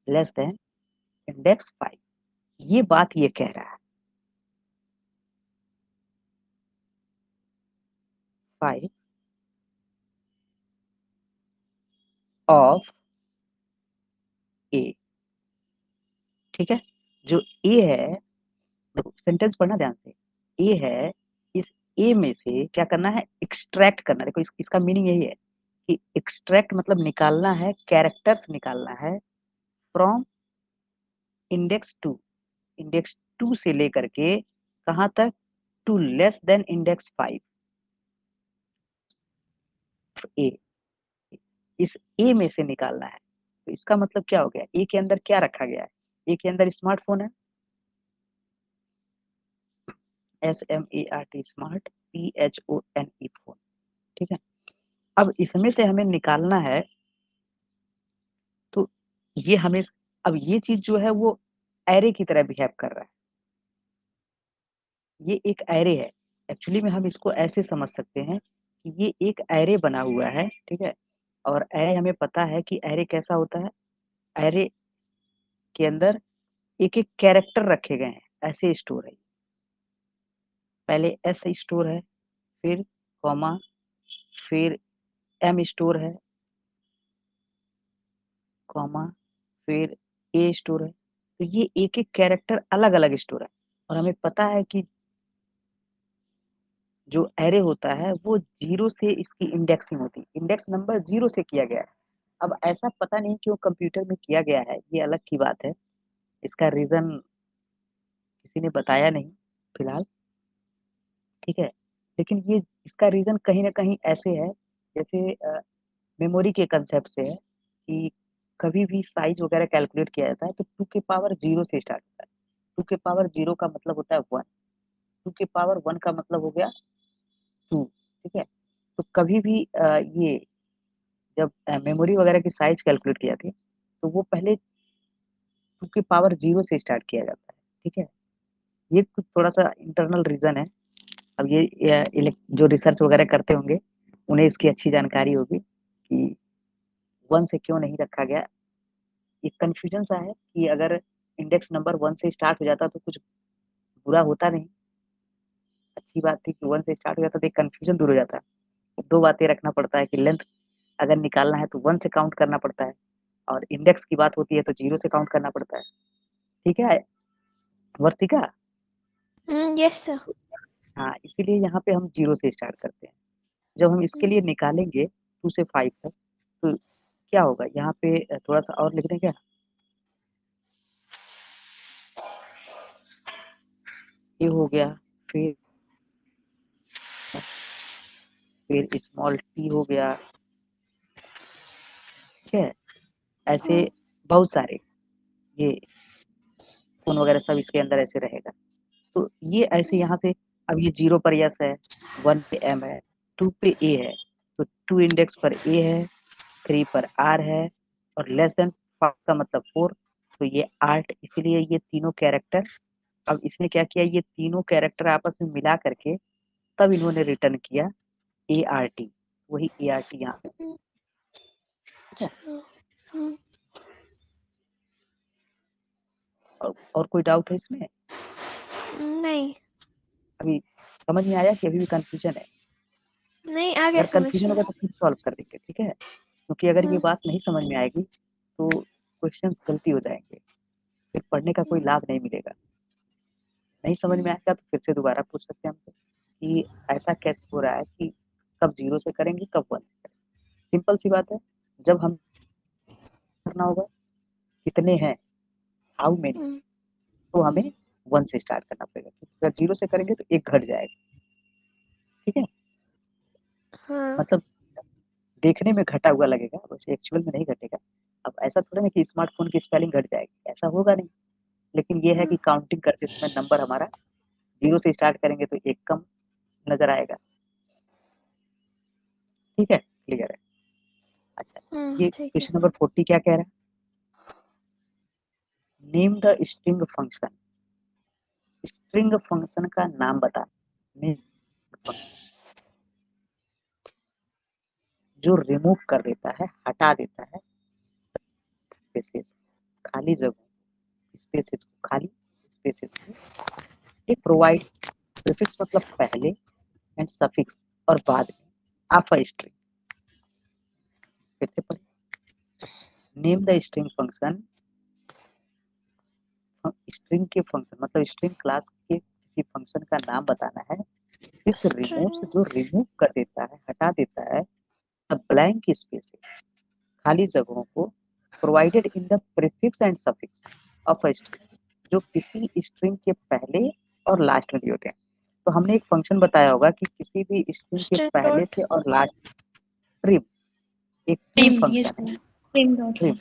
less than index 5। ये बात ये कह रहा है 5 ऑफ ए। ठीक है। जो ए है, सेंटेंस पढ़ना ध्यान से। ए है, इस ए में से क्या करना है? एक्सट्रैक्ट करना। देखो इसका मीनिंग यही है कि एक्सट्रैक्ट मतलब निकालना है, कैरेक्टर्स निकालना है फ्रॉम इंडेक्स 2। इंडेक्स 2 से लेकर के कहां तक? टू लेस देन इंडेक्स 5 ए। इस ए में से निकालना है। तो इसका मतलब क्या हो गया? ए के अंदर क्या रखा गया है? ए के अंदर स्मार्टफोन है, SMART, स्मार्ट, PHONE, फोन। ठीक है। अब इसमें से हमें निकालना है, तो ये हमें, अब ये चीज जो है वो एरे की तरह बिहेव कर रहा है। ये एक एरे है। एक्चुअली में हम इसको ऐसे समझ सकते हैं कि ये एक एरे बना हुआ है। ठीक है। और एरे हमें पता है कि एरे कैसा होता है। एरे के अंदर एक एक कैरेक्टर रखे गए हैं, ऐसे स्टोर है। पहले एस स्टोर है, फिर कॉमा, फिर एम स्टोर है, कॉमा, फिर ए स्टोर है। तो ये एक एक कैरेक्टर अलग अलग स्टोर है। और हमें पता है कि जो एरे होता है वो 0 से इसकी इंडेक्सिंग होती है। इंडेक्स नंबर 0 से किया गया है। अब ऐसा पता नहीं क्यों कंप्यूटर में किया गया है, ये अलग की बात है। इसका रीजन किसी ने बताया नहीं फिलहाल। ठीक है। लेकिन ये इसका रीजन कहीं ना कहीं ऐसे है, जैसे मेमोरी के कंसेप्ट से है कि कभी भी साइज वगैरह कैलकुलेट किया जाता है तो 2 के पावर 0 से स्टार्ट होता है। 2 के पावर 0 का मतलब होता है 1। 2 के पावर 1 का मतलब हो गया 2। ठीक है। तो कभी भी ये जब मेमोरी वगैरह की साइज कैलकुलेट की जाती है तो वो पहले 2 के पावर 0 से स्टार्ट किया जाता है। ठीक है। ये कुछ थोड़ा सा इंटरनल रीजन है। अब ये जो रिसर्च वगैरह करते होंगे उन्हें इसकी अच्छी जानकारी होगी कि 1 से क्यों नहीं रखा गया। एक कंफ्यूजन सा है कि अगर इंडेक्स नंबर 1 से स्टार्ट हो जाता तो कुछ बुरा होता नहीं। अच्छी बात थी कि 1 से स्टार्ट हो जाता तो एक कंफ्यूजन दूर हो जाता। दो बातें रखना पड़ता है कि लेंथ अगर निकालना है तो 1 से काउंट करना पड़ता है, और इंडेक्स की बात होती है तो 0 से काउंट करना पड़ता है। ठीक है वर्षिका? Yes sir. हाँ, इसीलिए यहाँ पे हम 0 से स्टार्ट करते हैं। जब हम इसके लिए निकालेंगे 2 से 5 तक, तो क्या होगा? यहाँ पे थोड़ा सा और लिख दें क्या? ये हो गया, फिर स्मॉल टी हो गया। ठीक है। ऐसे बहुत सारे ये फोन वगैरह सब इसके अंदर ऐसे रहेगा। तो ये ऐसे यहाँ से, अब ये 0 पर यस है, 1 पे एम है, 2 पे ए है, तो 2 इंडेक्स पर ए है, 3 पर आर है और लेस देन 5 का मतलब 4, तो ये 8, इसीलिए ये तीनों कैरेक्टर। अब इसने क्या किया, ये तीनों कैरेक्टर आपस में मिला करके तब इन्होंने रिटर्न किया ART, वही ART यहाँ पे। ठीक है, और कोई डाउट है इसमें? नहीं अभी समझ में आया कि अभी भी कंफ्यूजन है? नहीं आ गया अगर समझ कंफ्यूजन में। होगा तो फिर सॉल्व कर देंगे, ठीक है? क्योंकि अगर ये हाँ, बात नहीं समझ में आएगी तो क्वेश्चंस गलती हो जाएंगे, फिर पढ़ने का कोई लाभ नहीं मिलेगा। नहीं समझ में आएगा तो फिर से दोबारा पूछ सकते हैं हमसे कि ऐसा कैसे हो रहा है कि कब 0 से करेंगे कब 1 से करेंगे। सिंपल सी बात है, जब हम करना होगा कितने हैं, हाउ मेनी, तो हमें 1 से स्टार्ट करना पड़ेगा। अगर 0 से करेंगे तो 1 घट जाएगा। ठीक है, हाँ, मतलब देखने में घटा हुआ लगेगा, वैसे एक्चुअल में नहीं घटेगा। अब ऐसा थोड़ा ना कि स्मार्टफोन की स्पेलिंग घट जाएगी, ऐसा होगा नहीं। लेकिन ये है कि काउंटिंग करते समय नंबर हमारा 0 से स्टार्ट करेंगे तो 1 कम नजर आएगा। ठीक है, क्लियर है? अच्छा, ये ठीक है। क्वेश्चन नंबर 40 क्या कह रहा है? Name the string function. String function का नाम बता। नेम फंक्शन जो रिमूव कर देता है, हटा देता है स्पेसेस, खाली जगह, स्पेसेस को, खाली स्पेसेस को। ये प्रोवाइड, प्रीफिक्स मतलब पहले एंड सफिक्स और बाद में ऑफ अ स्ट्रिंग। फिर से पढ़े, name the string function. String के फंक्शन मतलब स्ट्रिंग क्लास के किसी फंक्शन का नाम बताना है। इस रिमूव से जो रिमूव कर देता है, हटा देता है ब्लैंक स्पेसेस, खाली जगहों को, provided in the prefix and suffix of a string, जो किसी स्ट्रिंग के पहले और लास्ट में दिए होते हैं। तो हमने एक फंक्शन बताया होगा कि किसी भी स्ट्रिंग के स्ट्रिंग पहले डॉट से और लास्ट, ट्रिम, एक ट्रिम ट्रिम, यस फंक्शन है। Trim dot. ट्रिम,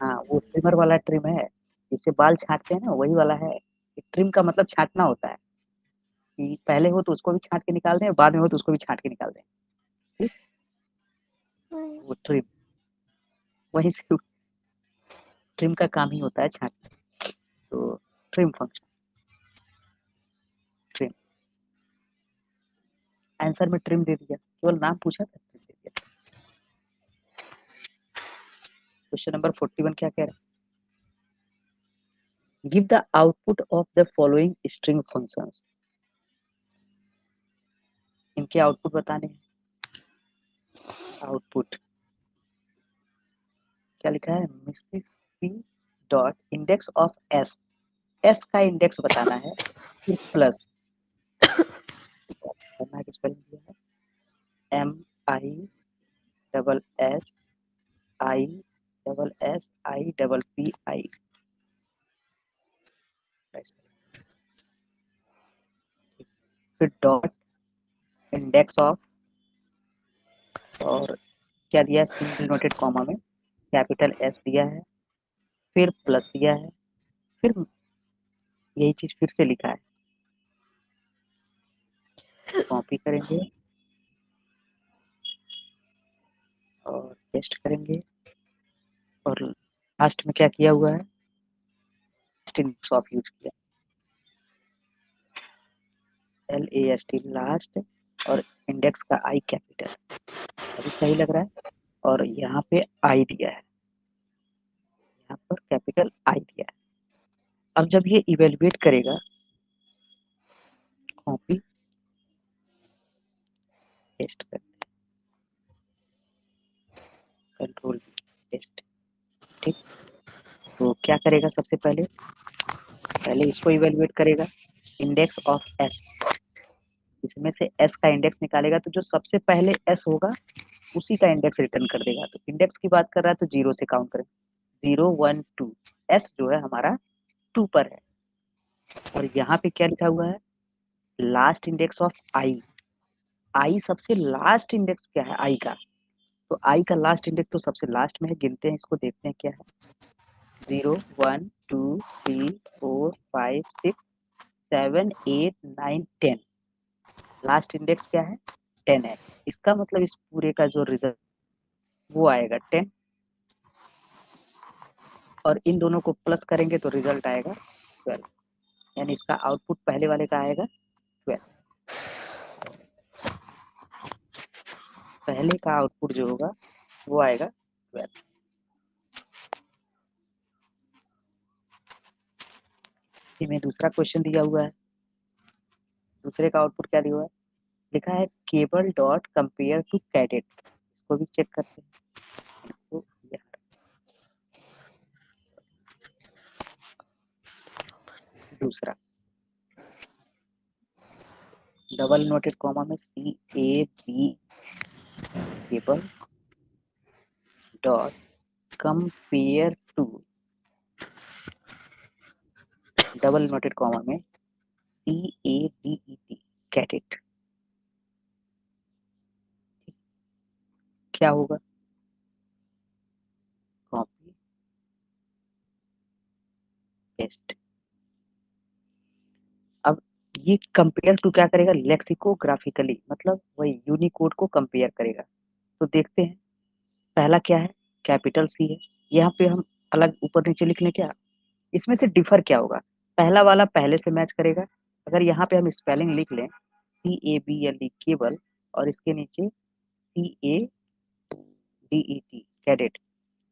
हाँ वो ट्रिमर वाला ट्रिम है, जिससे बाल छांटते हैं ना, वही वाला है। ट्रिम का मतलब छांटना होता है, कि पहले हो तो उसको भी छांट के निकाल दें, बाद में हो तो उसको भी छांट के निकाल दें। ठीक, वो ट्रिम, वही से ट्रिम का काम ही होता है छांटना। तो ट्रिम फंक्शन, ट्रिम, आंसर में ट्रिम दे दिया, केवल नाम पूछा था, ट्रिम दे दिया। क्वेश्चन नंबर 41 क्या कह रहा है? Give the output of the following string functions. इनके आउटपुट बताने हैं। आउटपुट क्या लिखा है? Mrs P dot index of S, S का इंडेक्स बताना है, फिर प्लस करना की स्पेलिंग दिया है MISSISSIPI, फिर डॉट इंडेक्स ऑफ, और क्या दिया है? सिंगल नोटेड कॉमा में कैपिटल एस दिया है, फिर प्लस दिया है, फिर यही चीज फिर से लिखा है। कॉपी करेंगे और पेस्ट करेंगे, और लास्ट में क्या किया हुआ है? इंडेक्स ऑफ यूज किया, LAST लास्ट, और इंडेक्स का आई कैपिटल, अभी सही लग रहा है। और यहाँ पे आई दिया है, यहाँ पर कैपिटल आई दिया है। अब जब ये इवेलुएट करेगा, कॉपी पेस्ट कर, कंट्रोल पेस्ट, ठीक। तो क्या करेगा? सबसे पहले इसको इवेलुएट करेगा, इंडेक्स ऑफ एस, इसमें से एस का इंडेक्स निकालेगा, तो जो सबसे पहले एस होगा उसी का इंडेक्स रिटर्न कर देगा। तो इंडेक्स की बात कर रहा है तो 0 से काउंट करें, 0 1 2, एस जो है हमारा 2 पर है। और यहाँ पे क्या लिखा हुआ है? लास्ट इंडेक्स ऑफ आई, आई सबसे लास्ट इंडेक्स क्या है आई का? तो आई का लास्ट इंडेक्स तो सबसे लास्ट में है, गिनते हैं इसको, देखते हैं क्या है। 0 1 2 3 4 5 6 7 8 9 10, लास्ट इंडेक्स क्या है? 10 है, इसका मतलब इस पूरे का जो रिजल्ट वो आएगा 10, और इन दोनों को प्लस करेंगे तो रिजल्ट आएगा 12, यानी इसका आउटपुट पहले वाले का आएगा 12। पहले का आउटपुट जो होगा वो आएगा 12। में दूसरा क्वेश्चन दिया हुआ है, दूसरे का आउटपुट क्या दिया हुआ है, लिखा है cable dot compare to cadet. इसको भी चेक करते हैं। तो दूसरा डबल नोटेड कॉमा में CAB cable dot compare to, double noted comma में CADET कैडेट। क्या होगा, कॉपी पेस्ट। अब ये कंपेयर टू क्या करेगा, लेक्सिकोग्राफिकली, मतलब वही यूनिकोड को कंपेयर करेगा। तो देखते हैं पहला क्या है, कैपिटल C है, यहाँ पे हम अलग ऊपर नीचे लिख लें क्या, इसमें से डिफर क्या होगा, पहला वाला पहले से मैच करेगा। अगर यहाँ पे हम स्पेलिंग लिख लें CABLE केबल और इसके नीचे CADET कैडेट,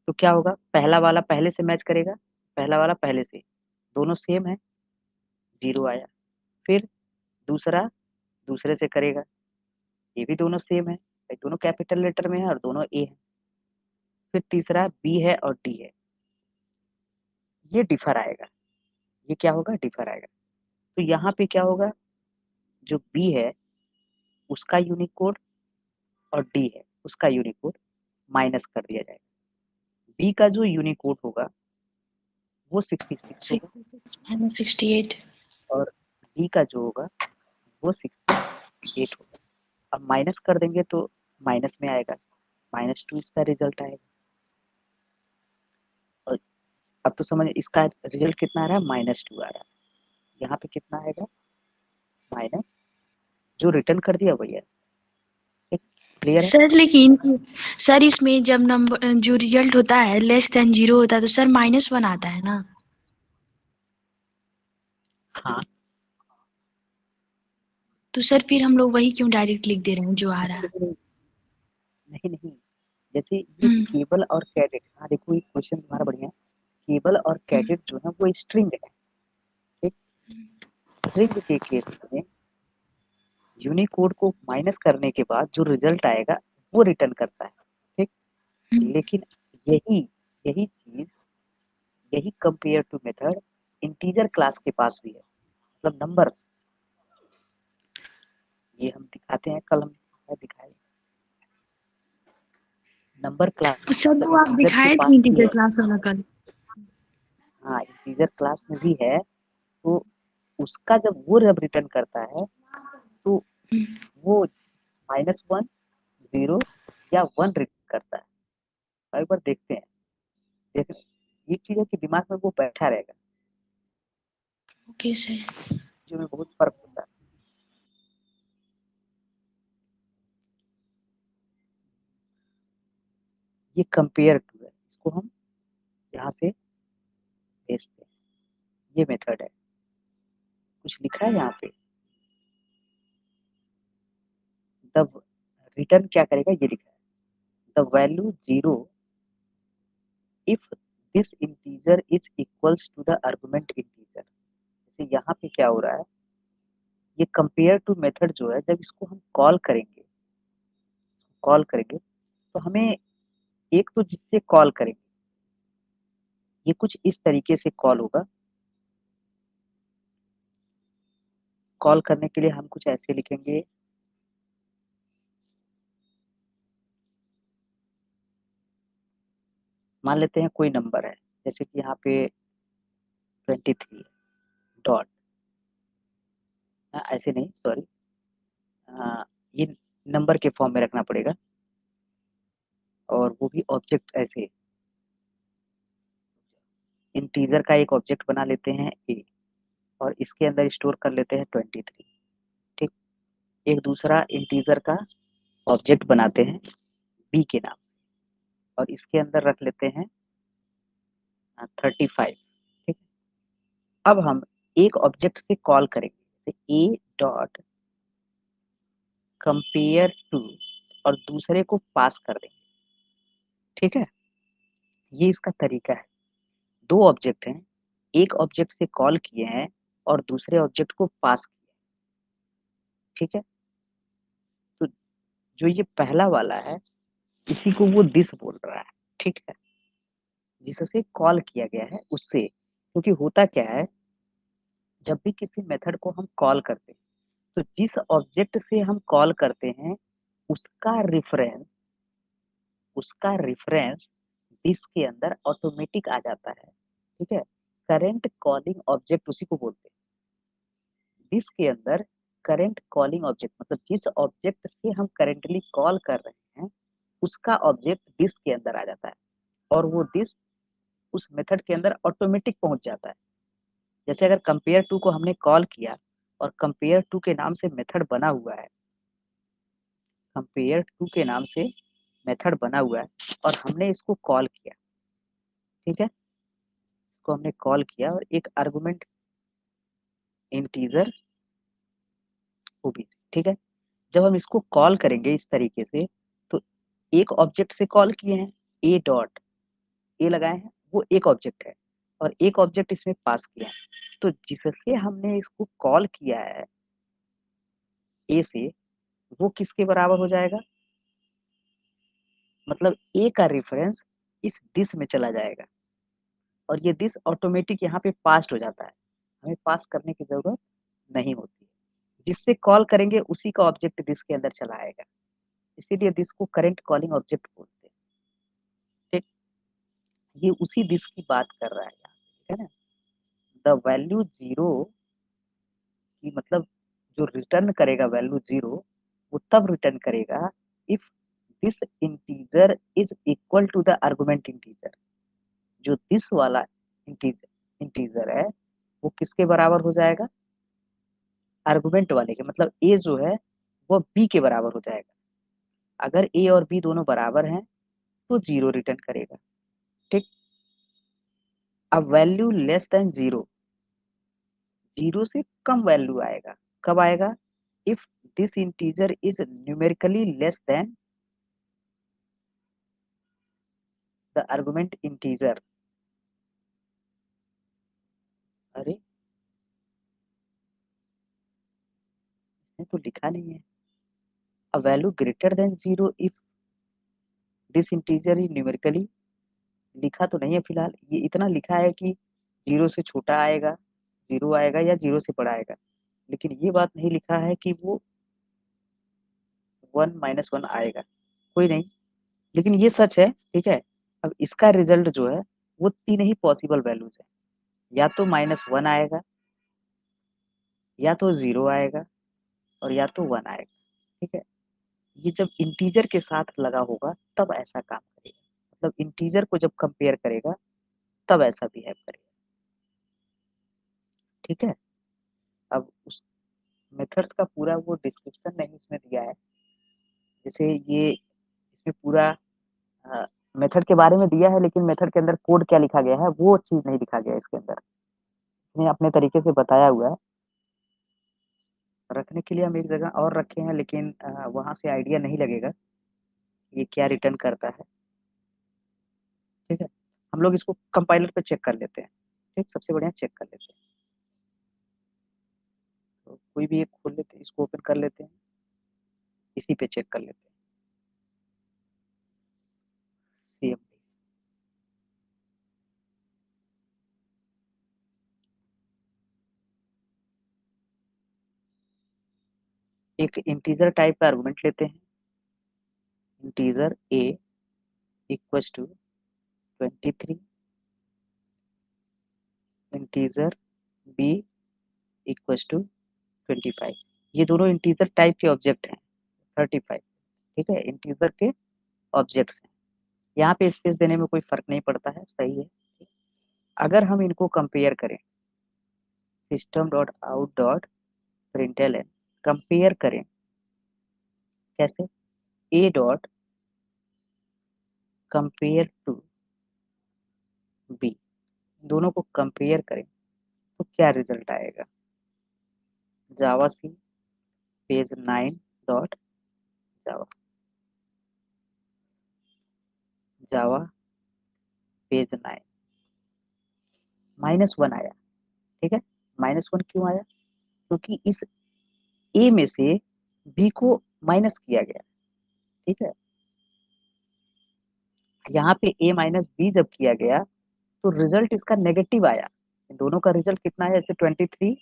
तो क्या होगा, पहला वाला पहले से मैच करेगा, पहला वाला पहले से, दोनों सेम है, 0 आया। फिर दूसरा दूसरे से करेगा, ये भी दोनों सेम है, दोनों कैपिटल लेटर में है और दोनों A है। फिर तीसरा B है और D है, ये डिफर आएगा, ये क्या होगा, डिफर आएगा। तो यहाँ पे क्या होगा, जो B है उसका यूनिक कोड और D है उसका यूनिक कोड माइनस कर दिया जाएगा। B का जो यूनिक कोड होगा वो 66 होगा 68 और D का जो होगा वो 68 होगा। अब माइनस कर देंगे तो माइनस में आएगा, -2 इसका रिजल्ट आएगा। और अब तो समझ, इसका रिजल्ट कितना आ रहा है, -2 आ रहा है। यहाँ पे कितना आएगा, माइनस, जो रिटर्न कर दिया वही है। क्लियर है? सर लेकिन सर इसमें जब नंबर जो रिजल्ट होता है लेस देन 0 होता है तो सर -1 आता है ना। हाँ, तो सर फिर हम लोग वही क्यों डायरेक्ट लिख दे रहे हैं जो आ रहा है। नहीं नहीं, जैसे ये केबल और कैडेट, हाँ देखो ये क्वेश्चन तुम्हारा बढ़िया है। केबल और कैडेट जो है वो स्ट्रिंग है, ठीक। स्ट्रिंग के केस में यूनिकोड को माइनस करने के बाद जो रिजल्ट आएगा वो रिटर्न करता है, ठीक। लेकिन यही यही चीज, यही compare to method integer class के पास भी है, मतलब नंबर्स। ये हम दिखाते हैं, कल हम दिखाए नंबर क्लास, सर मतलब वो आप इंटीजर के दिखाए पास थे भी इंटीजर है। क्लास वाला कल। हाँ, इंटीजर क्लास में भी है। तो उसका जब वो जब रिटर्न करता है तो वो -1, 0 या 1 रिटर्न करता है। एक बार देखते हैं, देख, एक चीज है कि दिमाग में वो बैठा रहेगा, ओके सर। जो में बहुत फर्क होता है। ये कंपेयर टू है, इसको हम यहाँ से भेजते हैं, ये मेथड है। कुछ लिखा है यहाँ पे, द रिटर्न क्या करेगा, ये लिखा है the value 0 if this integer is equals to the argument integer. जैसे यहाँ पे क्या हो रहा है, ये कंपेयर टू मेथड जो है, जब इसको हम कॉल करेंगे तो हमें एक तो जिससे कॉल करेंगे, ये कुछ इस तरीके से कॉल होगा। कॉल करने के लिए हम कुछ ऐसे लिखेंगे, मान लेते हैं कोई नंबर है, जैसे कि यहाँ पे 23 डॉट, ऐसे नहीं, सॉरी, ये नंबर के फॉर्म में रखना पड़ेगा, और वो भी ऑब्जेक्ट ऐसे, इंटीजर का एक ऑब्जेक्ट बना लेते हैं ए, और इसके अंदर स्टोर कर लेते हैं 23, ठीक। एक दूसरा इंटीजर का ऑब्जेक्ट बनाते हैं बी के नाम और इसके अंदर रख लेते हैं 35, ठीक है। अब हम एक ऑब्जेक्ट से कॉल करेंगे ए डॉट कंपेयर टू और दूसरे को पास कर देंगे, ठीक है। ये इसका तरीका है। दो ऑब्जेक्ट हैं, एक ऑब्जेक्ट से कॉल किए हैं और दूसरे ऑब्जेक्ट को पास किया, ठीक है। तो जो ये पहला वाला है इसी को वो दिस बोल रहा है, ठीक है, जिससे कॉल किया गया है उससे। क्योंकि होता क्या है, जब भी किसी मेथड को हम कॉल करते हैं तो जिस ऑब्जेक्ट से हम कॉल करते हैं उसका रेफरेंस दिस के अंदर ऑटोमेटिक आ जाता है, ठीक है। करंट कॉलिंग ऑब्जेक्ट उसी को बोलते हैं। दिस के अंदर करंट कॉलिंग ऑब्जेक्ट मतलब जिस ऑब्जेक्ट से हम करेंटली कॉल कर रहे हैं उसका ऑब्जेक्ट दिस के अंदर आ जाता है और वो दिस उस मेथड के अंदर ऑटोमेटिक पहुंच जाता है। जैसे अगर कंपेयर टू को हमने कॉल किया और कंपेयर टू के नाम से मेथड बना हुआ है, कंपेयर टू के नाम से मेथड बना हुआ है और हमने इसको कॉल किया, ठीक है। इसको हमने कॉल किया और एक आर्गुमेंट इंटीजर वो भी, ठीक है। जब हम इसको कॉल करेंगे इस तरीके से तो एक ऑब्जेक्ट से कॉल किए हैं ए डॉट ए लगाए हैं, वो एक ऑब्जेक्ट है और एक ऑब्जेक्ट इसमें पास किया है। तो जिससे हमने इसको कॉल किया है ए से वो किसके बराबर हो जाएगा, मतलब ए का रेफरेंस इस दिस में चला जाएगा और ये दिस ऑटोमेटिक यहाँ पे पास्ड हो जाता है, हमें पास करने की जरूरत नहीं होती है। जिससे कॉल करेंगे उसी का ऑब्जेक्ट दिस के अंदर चला आएगा, इसीलिए दिस को करंट कॉलिंग ऑब्जेक्ट बोलते हैं, ठीक। ये उसी दिस की बात कर रहा है यहाँ, ठीक है ना। द वैल्यू जीरो की मतलब जो रिटर्न करेगा वैल्यू जीरो वो तब रिटर्न करेगा if this integer is equal to the argument integer. जो दिस वाला इंटीजर है वो किसके बराबर हो जाएगा, आर्गुमेंट वाले के, मतलब ए जो है वो बी के बराबर हो जाएगा। अगर ए और बी दोनों बराबर हैं तो जीरो रिटर्न करेगा, ठीक। अब value less than zero, zero से कम वैल्यू आएगा, कब आएगा, if this integer is numerically less than the argument integer. अरे इसने तो लिखा नहीं है, a value greater than zero if this integer is numerically, लिखा तो नहीं है फिलहाल। ये इतना लिखा है कि जीरो से छोटा आएगा, जीरो आएगा या जीरो से बड़ा आएगा, लेकिन ये बात नहीं लिखा है कि वो 1 - 1 आएगा। कोई नहीं, लेकिन ये सच है, ठीक है। अब इसका रिजल्ट जो है वो तीन ही पॉसिबल वैल्यूज है, या तो -1 आएगा, या तो जीरो आएगा और या तो 1 आएगा, ठीक है। ये जब इंटीजर के साथ लगा होगा तब ऐसा काम करेगा, मतलब इंटीजर को जब कंपेयर करेगा तब ऐसा बिहेव करेगा, ठीक है। अब उस मेथड्स का पूरा वो डिस्क्रिप्शन नहीं इसमें दिया है, जैसे ये इसमें पूरा मेथड के बारे में दिया है लेकिन मेथड के अंदर कोड क्या लिखा गया है वो चीज नहीं लिखा गया इसके अंदर, इसने अपने तरीके से बताया हुआ है। रखने के लिए हम एक जगह और रखे हैं लेकिन वहां से आइडिया नहीं लगेगा ये क्या रिटर्न करता है, ठीक है। हम लोग इसको कंपाइलर पे चेक कर लेते हैं, ठीक, सबसे बढ़िया चेक कर लेते हैं। तो कोई भी एक खोल लेते हैं, इसको ओपन कर लेते हैं, इसी पे चेक कर लेते हैं। CMD एक इंटीजर टाइप का आर्गुमेंट लेते हैं, integer a equals to 23, integer b equals to 25। ये दोनों इंटीजर टाइप के ऑब्जेक्ट हैं, 35, ठीक है, इंटीजर के ऑब्जेक्ट्स हैं। यहाँ पे स्पेस देने में कोई फर्क नहीं पड़ता है, सही है। अगर हम इनको कंपेयर करें system.out.println कंपेयर करें कैसे, a dot compare to b, दोनों को कंपेयर करें तो क्या रिजल्ट आएगा? Java C page 9 dot Java, Java page 9 -1 आया। ठीक है, -1 क्यों आया? क्योंकि इस ए में से बी को माइनस किया गया। ठीक है, यहाँ पे ए माइनस बी जब किया गया तो रिजल्ट इसका नेगेटिव आया। दोनों का रिजल्ट कितना है? जैसे 23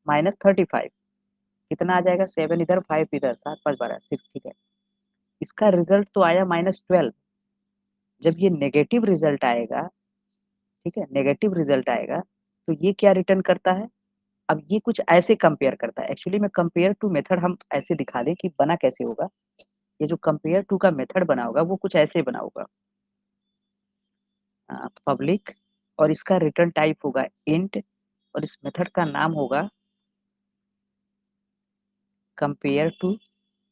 माइनस 35 कितना आ जाएगा? 7 इधर 5 इधर, 7 5 12 6। ठीक है, इसका रिजल्ट तो आया -12। जब ये नेगेटिव रिजल्ट आएगा, ठीक है, नेगेटिव रिजल्ट आएगा तो ये क्या रिटर्न करता है? अब ये कुछ ऐसे कंपेयर करता है। एक्चुअली में कंपेयर टू मेथड हम ऐसे दिखा दें कि बना कैसे होगा। ये जो कंपेयर टू का मेथड बना होगा वो कुछ ऐसे बना होगा, पब्लिक, और इसका रिटर्न टाइप होगा इंट, और इस मेथड का नाम होगा कंपेयर टू।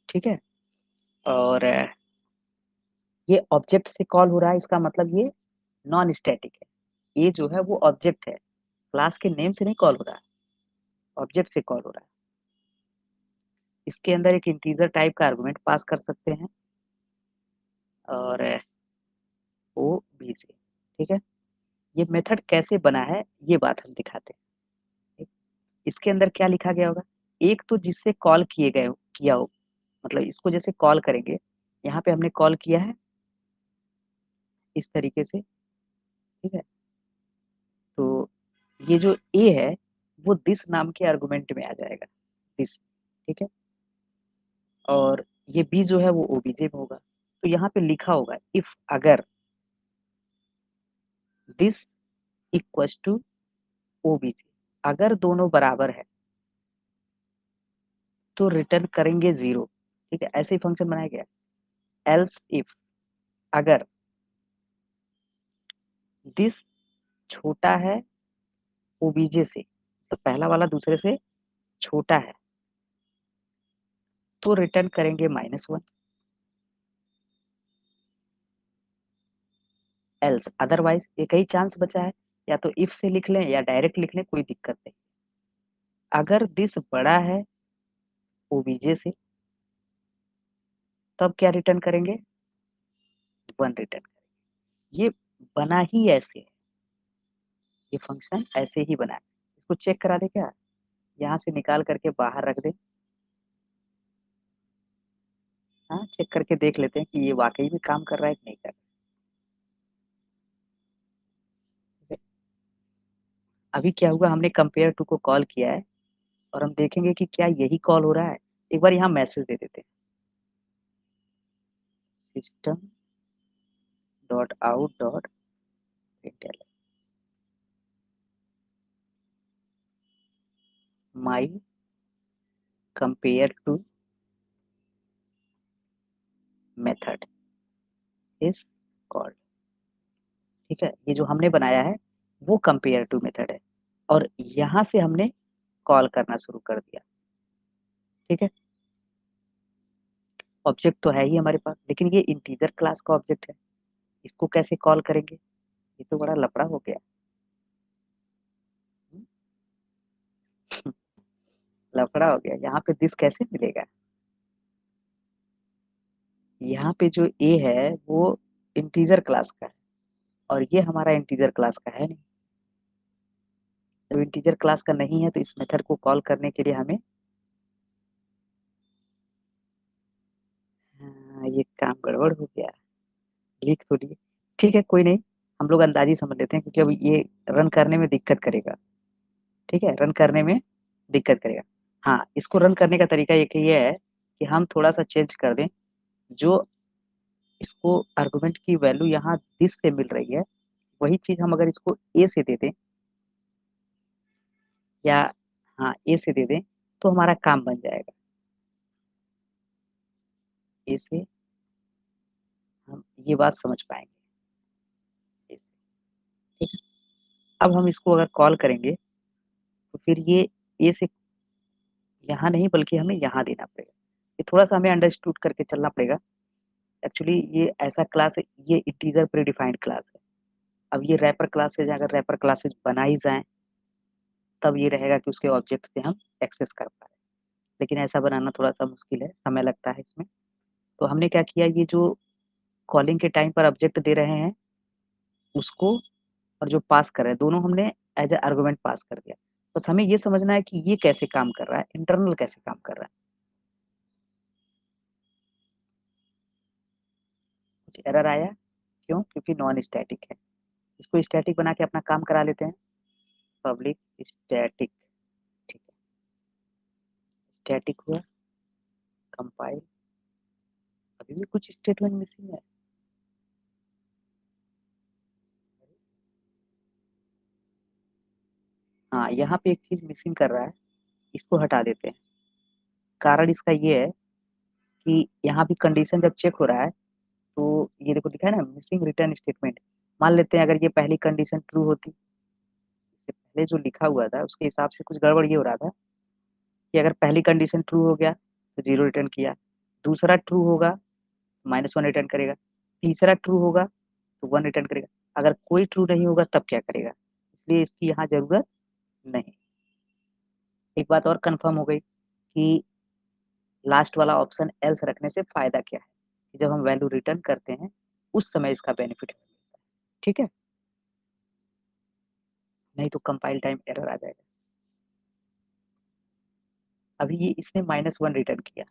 ठीक है, और ये ऑब्जेक्ट से कॉल हो रहा है, इसका मतलब ये नॉन स्टैटिक है। ये जो है वो ऑब्जेक्ट है, क्लास के नेम से नहीं कॉल हो रहा है, ऑब्जेक्ट से कॉल हो रहा है। इसके अंदर एक इंटीजर टाइप का आर्गुमेंट पास कर सकते हैं और ओ बी से। ठीक है, ये मेथड कैसे बना है ये बात हम दिखाते हैं। ठीक? इसके अंदर क्या लिखा गया होगा? एक तो जिससे कॉल किया हो, मतलब इसको जैसे कॉल करेंगे, यहाँ पे हमने कॉल किया है इस तरीके से। ठीक है, तो ये जो ए है वो दिस नाम के आर्गुमेंट में आ जाएगा, दिस। ठीक है, और ये बी जो है वो ओबीजे में होगा। तो यहाँ पे लिखा होगा इफ अगर दिस इक्वल्स टू ओबीजे, अगर दोनों बराबर है तो रिटर्न करेंगे 0। ठीक है, ऐसे ही फंक्शन बनाया गया। एल्स इफ, अगर दिस छोटा है ओबीजे से, तो पहला वाला दूसरे से छोटा है, तो रिटर्न करेंगे -1। एल्स, अदरवाइज एक ही चांस बचा है, या तो इफ से लिख लें या डायरेक्ट लिख लें, कोई दिक्कत नहीं। अगर दिस बड़ा है ओबीजे से तब क्या रिटर्न करेंगे? 1 रिटर्न करेंगे। ये बना ही ऐसे है, ये फंक्शन ऐसे ही बना है। इसको चेक करा दे क्या? यहाँ से निकाल करके बाहर रख दे। हाँ, चेक करके देख लेते हैं कि ये वाकई में काम कर रहा है कि नहीं कर रहा है। अभी क्या हुआ, हमने कंपेयर टू को कॉल किया है और हम देखेंगे कि क्या यही कॉल हो रहा है। एक बार यहाँ मैसेज दे देते हैं, system dot out dot println my compare to method is called. ठीक है, ये जो हमने बनाया है वो कंपेयर टू मेथड है और यहाँ से हमने कॉल करना शुरू कर दिया। ठीक है, ऑब्जेक्ट तो है ही हमारे पास, लेकिन ये इंटीजर क्लास का ऑब्जेक्ट है, इसको कैसे कॉल करेंगे? ये तो बड़ा लफड़ा हो गया। लफड़ा हो गया, यहाँ पे दिस कैसे मिलेगा? यहाँ पे जो ए है वो इंटीजर क्लास का है और ये हमारा इंटीजर क्लास का है नहीं। जब इंटीजर क्लास का नहीं है तो इस मेथड को कॉल करने के लिए हमें ये काम गड़बड़ हो गया, लिख तो लिए। ठीक है, कोई नहीं, हम लोग अंदाजी समझ लेते हैं क्योंकि अब ये रन करने में दिक्कत करेगा। ठीक है, रन करने में दिक्कत करेगा। हाँ, इसको रन करने का तरीका एक ये है कि हम थोड़ा सा चेंज कर दें। जो इसको आर्गुमेंट की वैल्यू यहाँ दिस से मिल रही है, वही चीज हम अगर इसको ए से दे दें, या हाँ ए से दे दें, तो हमारा काम बन जाएगा। ए से हम ये बात समझ पाएंगे। ठीक है, अब हम इसको अगर कॉल करेंगे तो फिर ये ए से यहाँ नहीं बल्कि हमें यहाँ देना पड़ेगा। ये थोड़ा सा हमें अंडरस्टूड करके चलना पड़ेगा एक्चुअली ये ऐसा क्लास है, ये इंटीजर प्रीडिफाइंड क्लास है। अब ये रैपर क्लास है, अगर रैपर क्लासेस बना ही जाए तब ये रहेगा कि उसके ऑब्जेक्ट से हम एक्सेस कर पाए, लेकिन ऐसा बनाना थोड़ा सा मुश्किल है, समय लगता है इसमें। तो हमने क्या किया, ये जो कॉलिंग के टाइम पर ऑब्जेक्ट दे रहे हैं उसको और जो पास कर रहे हैं दोनों हमने एज ए आर्गुमेंट पास कर दिया। बस हमें ये समझना है कि ये कैसे काम कर रहा है, इंटरनल कैसे काम कर रहा है। कुछ एरर आया क्यों? क्योंकि नॉन स्टैटिक है। इसको स्टैटिक बना के अपना काम करा लेते हैं। पब्लिक स्टैटिक, ठीक है, स्टैटिक हुआ, कंपाइल। अभी भी कुछ स्टेटमेंट मिसिंग है। हाँ, यहाँ पे एक चीज मिसिंग कर रहा है, इसको हटा देते हैं। कारण इसका ये है कि यहाँ भी कंडीशन जब चेक हो रहा है तो ये देखो दिखा है ना, मिसिंग रिटर्न स्टेटमेंट। मान लेते हैं अगर ये पहली कंडीशन ट्रू होती, इससे पहले जो लिखा हुआ था उसके हिसाब से कुछ गड़बड़ ये हो रहा था कि अगर पहली कंडीशन ट्रू हो गया तो 0 रिटर्न किया, दूसरा ट्रू होगा तो -1 रिटर्न करेगा, तीसरा ट्रू होगा तो 1 रिटर्न करेगा। अगर कोई ट्रू नहीं होगा तब क्या करेगा? इसलिए इसकी यहाँ जरूरत नहीं। एक बात और कंफर्म हो गई कि लास्ट वाला ऑप्शन एल्स रखने से फायदा क्या है, कि जब हम वैल्यू रिटर्न करते हैं उस समय इसका बेनिफिट मिलता है। ठीक है, नहीं तो कंपाइल टाइम एरर आ जाएगा। अभी ये इसने -1 रिटर्न किया,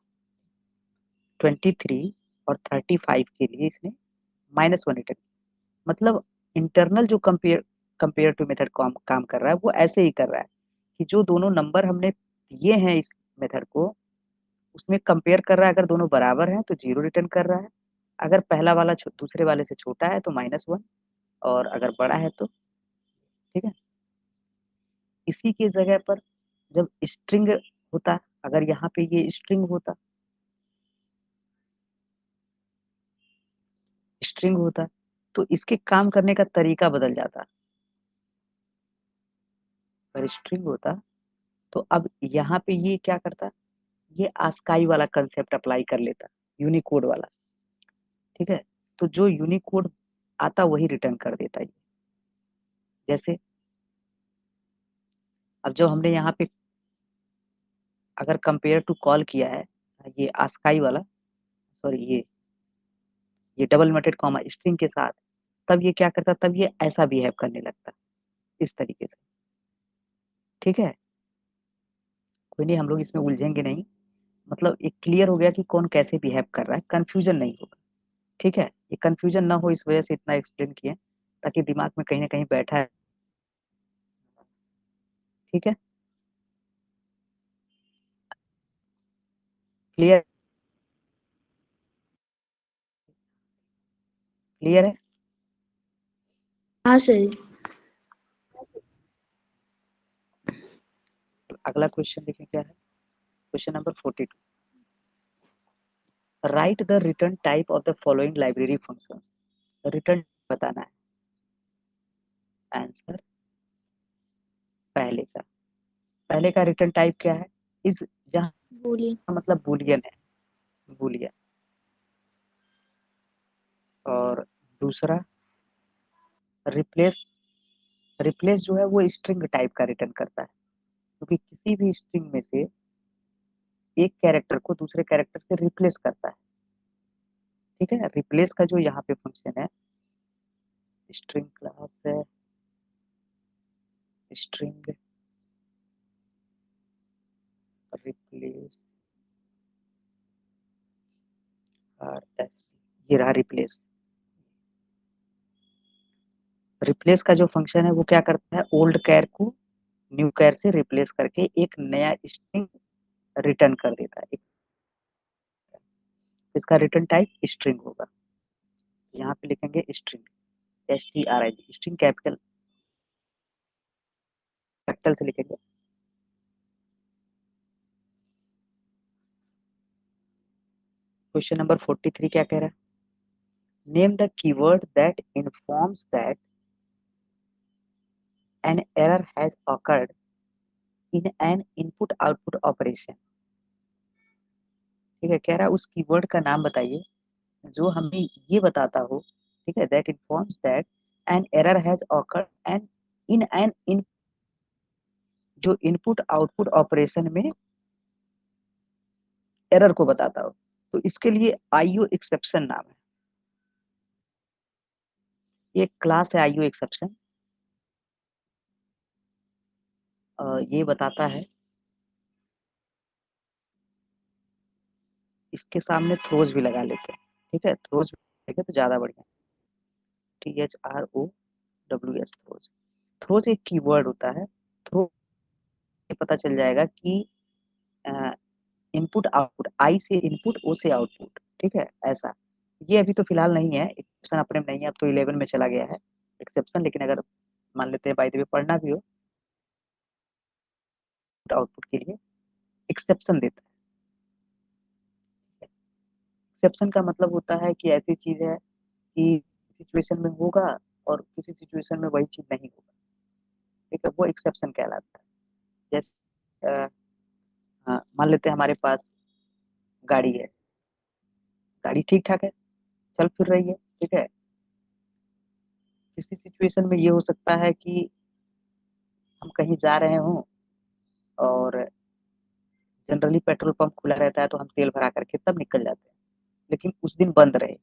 23 और 35 के लिए इसने -1 रिटर्न किया। मतलब इंटरनल जो कंपेयर टू मेथड काम कर रहा है वो ऐसे ही कर रहा है कि जो दोनों नंबर हमने दिए हैं इस मेथड को उसमें कंपेयर कर रहा है। अगर दोनों बराबर हैं तो 0 रिटर्न कर रहा है, अगर पहला वाला दूसरे वाले से छोटा है तो -1, और अगर बड़ा है तो, ठीक है। इसी की जगह पर जब स्ट्रिंग होता, अगर यहाँ पे ये स्ट्रिंग होता, स्ट्रिंग होता तो इसके काम करने का तरीका बदल जाता। अगर स्ट्रिंग होता तो अब यहाँ पे ये क्या करता, ये आस्काई वाला कंसेप्ट अप्लाई कर लेता, यूनिकोड वाला। ठीक है, तो जो यूनिकोड आता वही रिटर्न कर देता ये। जैसे अब जो हमने यहाँ पे अगर कंपेयर टू कॉल किया है ये आस्काई वाला, सॉरी ये डबल इन्वर्टेड कॉमा स्ट्रिंग के साथ, तब ये क्या करता, तब ये ऐसा बिहेव करने लगता, इस तरीके से। ठीक है, कोई नहीं, हम लोग इसमें उलझेंगे नहीं। मतलब एक क्लियर हो गया कि कौन कैसे बिहेव कर रहा है, कंफ्यूजन नहीं होगा। ठीक है, ये कंफ्यूजन ना हो इस वजह से इतना एक्सप्लेन किए, ताकि दिमाग में कहीं ना कहीं बैठा है। ठीक है, क्लियर, क्लियर है। हाँ सर। अगला क्वेश्चन देखें क्या है, question number 42। Right the return type of the following library functions. Return बताना है। आंसर पहले का रिटर्न टाइप क्या है, इस जहाँ बोलिए। मतलब बूलियन है, बूलियन। और दूसरा रिप्लेस, रिप्लेस जो है वो स्ट्रिंग टाइप का रिटर्न करता है, क्योंकि किसी भी स्ट्रिंग में से एक कैरेक्टर को दूसरे कैरेक्टर से रिप्लेस करता है। ठीक है, रिप्लेस का जो यहाँ पे फंक्शन है, स्ट्रिंग क्लास है, स्ट्रिंग रिप्लेस, ये रहा रिप्लेस। रिप्लेस का जो फंक्शन है वो क्या करता है, ओल्ड कैर को न्यू कैर से रिप्लेस करके एक नया स्ट्रिंग रिटर्न कर देता है। इसका रिटर्न टाइप स्ट्रिंग होगा। यहाँ पे लिखेंगे string, STRING, string capital capital से लिखेंगे। क्वेश्चन नंबर 43 क्या कह रहा है, name the keyword that informs that an error has occurred in an input output operation. ठीक है, कह रहा है उस कीवर्ड का नाम बताइए जो हमें ये बताता हो, ठीक है, that informs that an error has occurred and in an in जो इनपुट आउटपुट ऑपरेशन में एरर को बताता हो, तो इसके लिए आईओ एक्सेप्शन नाम है। ये क्लास है आईओ एक्सेप्शन। ये बताता है, इसके सामने थ्रोज भी लगा लेते हैं, ठीक है, थ्रोज देखें तो ज्यादा बढ़िया। THROWS throws. थ्रोज एक कीवर्ड होता है। थ्रो पता चल जाएगा कि इनपुट आउटपुट, आई से इनपुट, ओ से आउटपुट, ठीक है, ऐसा। ये अभी तो फिलहाल नहीं है, एक्सेप्शन अपने में नहीं है, अब तो 11 में चला गया है एक्सेप्शन। लेकिन अगर मान लेते हैं बाय द वे पढ़ना भी हो, आउटपुट के लिए एक्सेप्शन देता है। एक्सेप्शन का मतलब होता है कि ऐसी चीज है कि सिचुएशन में होगा और किसी सिचुएशन में वही चीज नहीं होगा, ठीक है, वो एक्सेप्शन कहलाता है। जैसे हाँ, मान लेते हैं हमारे पास गाड़ी है, गाड़ी ठीक ठाक है, चल फिर रही है, ठीक है। किसी सिचुएशन में ये हो सकता है कि हम कहीं जा रहे हों और जनरली पेट्रोल पंप खुला रहता है तो हम तेल भरा करके तब निकल जाते हैं, लेकिन उस दिन बंद रहे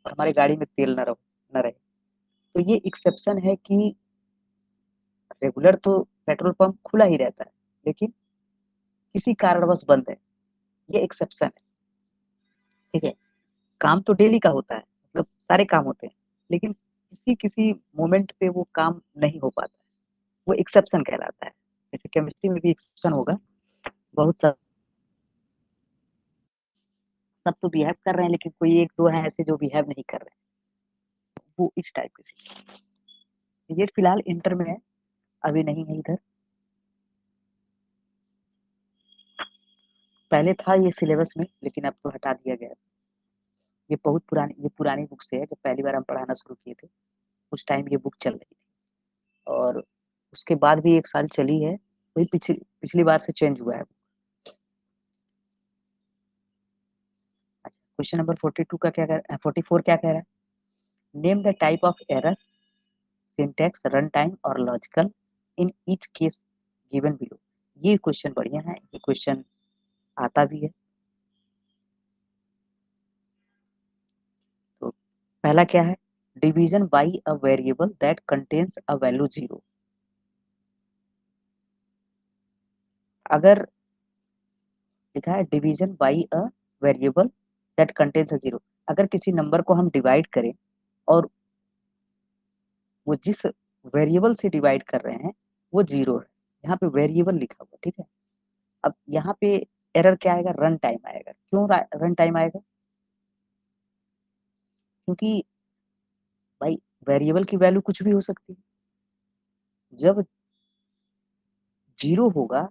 और हमारी गाड़ी में तेल न रहे, तो ये एक्सेप्शन है कि रेगुलर तो पेट्रोल पंप खुला ही रहता है, लेकिन किसी कारणवश बंद है, ये एक्सेप्शन है, ठीक है। काम तो डेली का होता है, मतलब सारे काम होते हैं, लेकिन किसी किसी मोमेंट पे वो काम नहीं हो पाता है, वो एक्सेप्शन कहलाता है। जैसे केमिस्ट्री में भी एक्सेप्शन होगा, बहुत सब तो बिहेव कर रहे हैं, लेकिन कोई एक दो हैं ऐसे जो बिहेव नहीं कर रहे हैं, वो इस टाइप के। ये फिलहाल इंटर में है, अभी नहीं है इधर। पहले था ये सिलेबस में, लेकिन अब तो हटा दिया गया। ये पुरानी बुक से है, जब पहली बार हम पढ़ाना शुरू किए थे उस टाइम ये बुक चल रही थी, और उसके बाद भी 1 साल चली है, वही पिछली बार से चेंज हुआ है। क्वेश्चन नंबर 42 का क्या कह रहा है, 44 क्या कह रहा है? Name the type of error, syntax, run time और logical in each case given below. ये क्वेश्चन बढ़िया है, ये क्वेश्चन आता भी है। तो पहला क्या है? Division by a variable that contains a value 0। अगर लिखा है division by a variable that contains a 0, अगर किसी नंबर को हम डिवाइड करें और वो जिस वेरिएबल से डिवाइड कर रहे हैं वो 0 है, यहाँ पे वेरिएबल लिखा हुआ, ठीक है। अब यहाँ पे एरर क्या आएगा? रन टाइम आएगा। क्यों रन टाइम आएगा? क्योंकि भाई वेरिएबल की वैल्यू कुछ भी हो सकती है, जब 0 होगा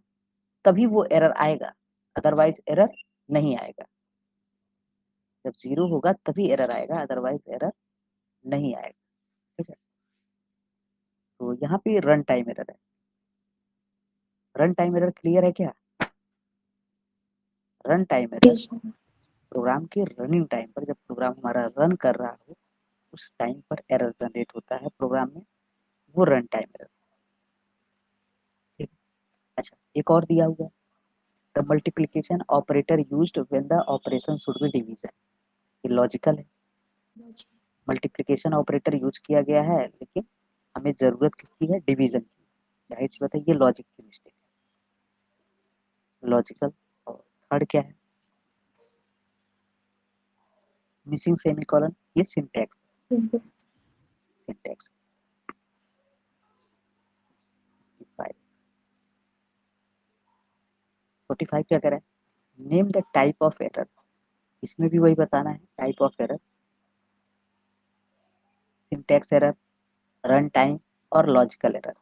तभी वो एरर आएगा, अदरवाइज एरर नहीं आएगा। जब 0 होगा तभी एरर आएगा, अदरवाइज एरर नहीं आएगा, ठीक है। तो यहाँ पे रन टाइम एरर है। रन टाइम एरर क्लियर है क्या? रन टाइम एरर प्रोग्राम के रनिंग टाइम पर, जब प्रोग्राम हमारा रन कर रहा हो उस टाइम पर एरर जनरेट होता है प्रोग्राम में, वो रन टाइम एरर, ठीक है। अच्छा, एक और दिया हुआ, the multiplication operator used when the operation should be division. ये लॉजिकल है, मल्टीप्लिकेशन ऑपरेटर यूज किया गया है, लेकिन हमें जरूरत किसकी है? डिवीजन की। जाहिर सी बात है ये लॉजिक की मिस्टेक है, लॉजिकल। और थर्ड क्या है? मिसिंग सेमीकोलन, ये सिंटैक्स, सिंटैक्स। 45 क्या करें? Name the type of error. इसमें भी वही बताना है, type of error, syntax error, run time और लॉजिकल एरर।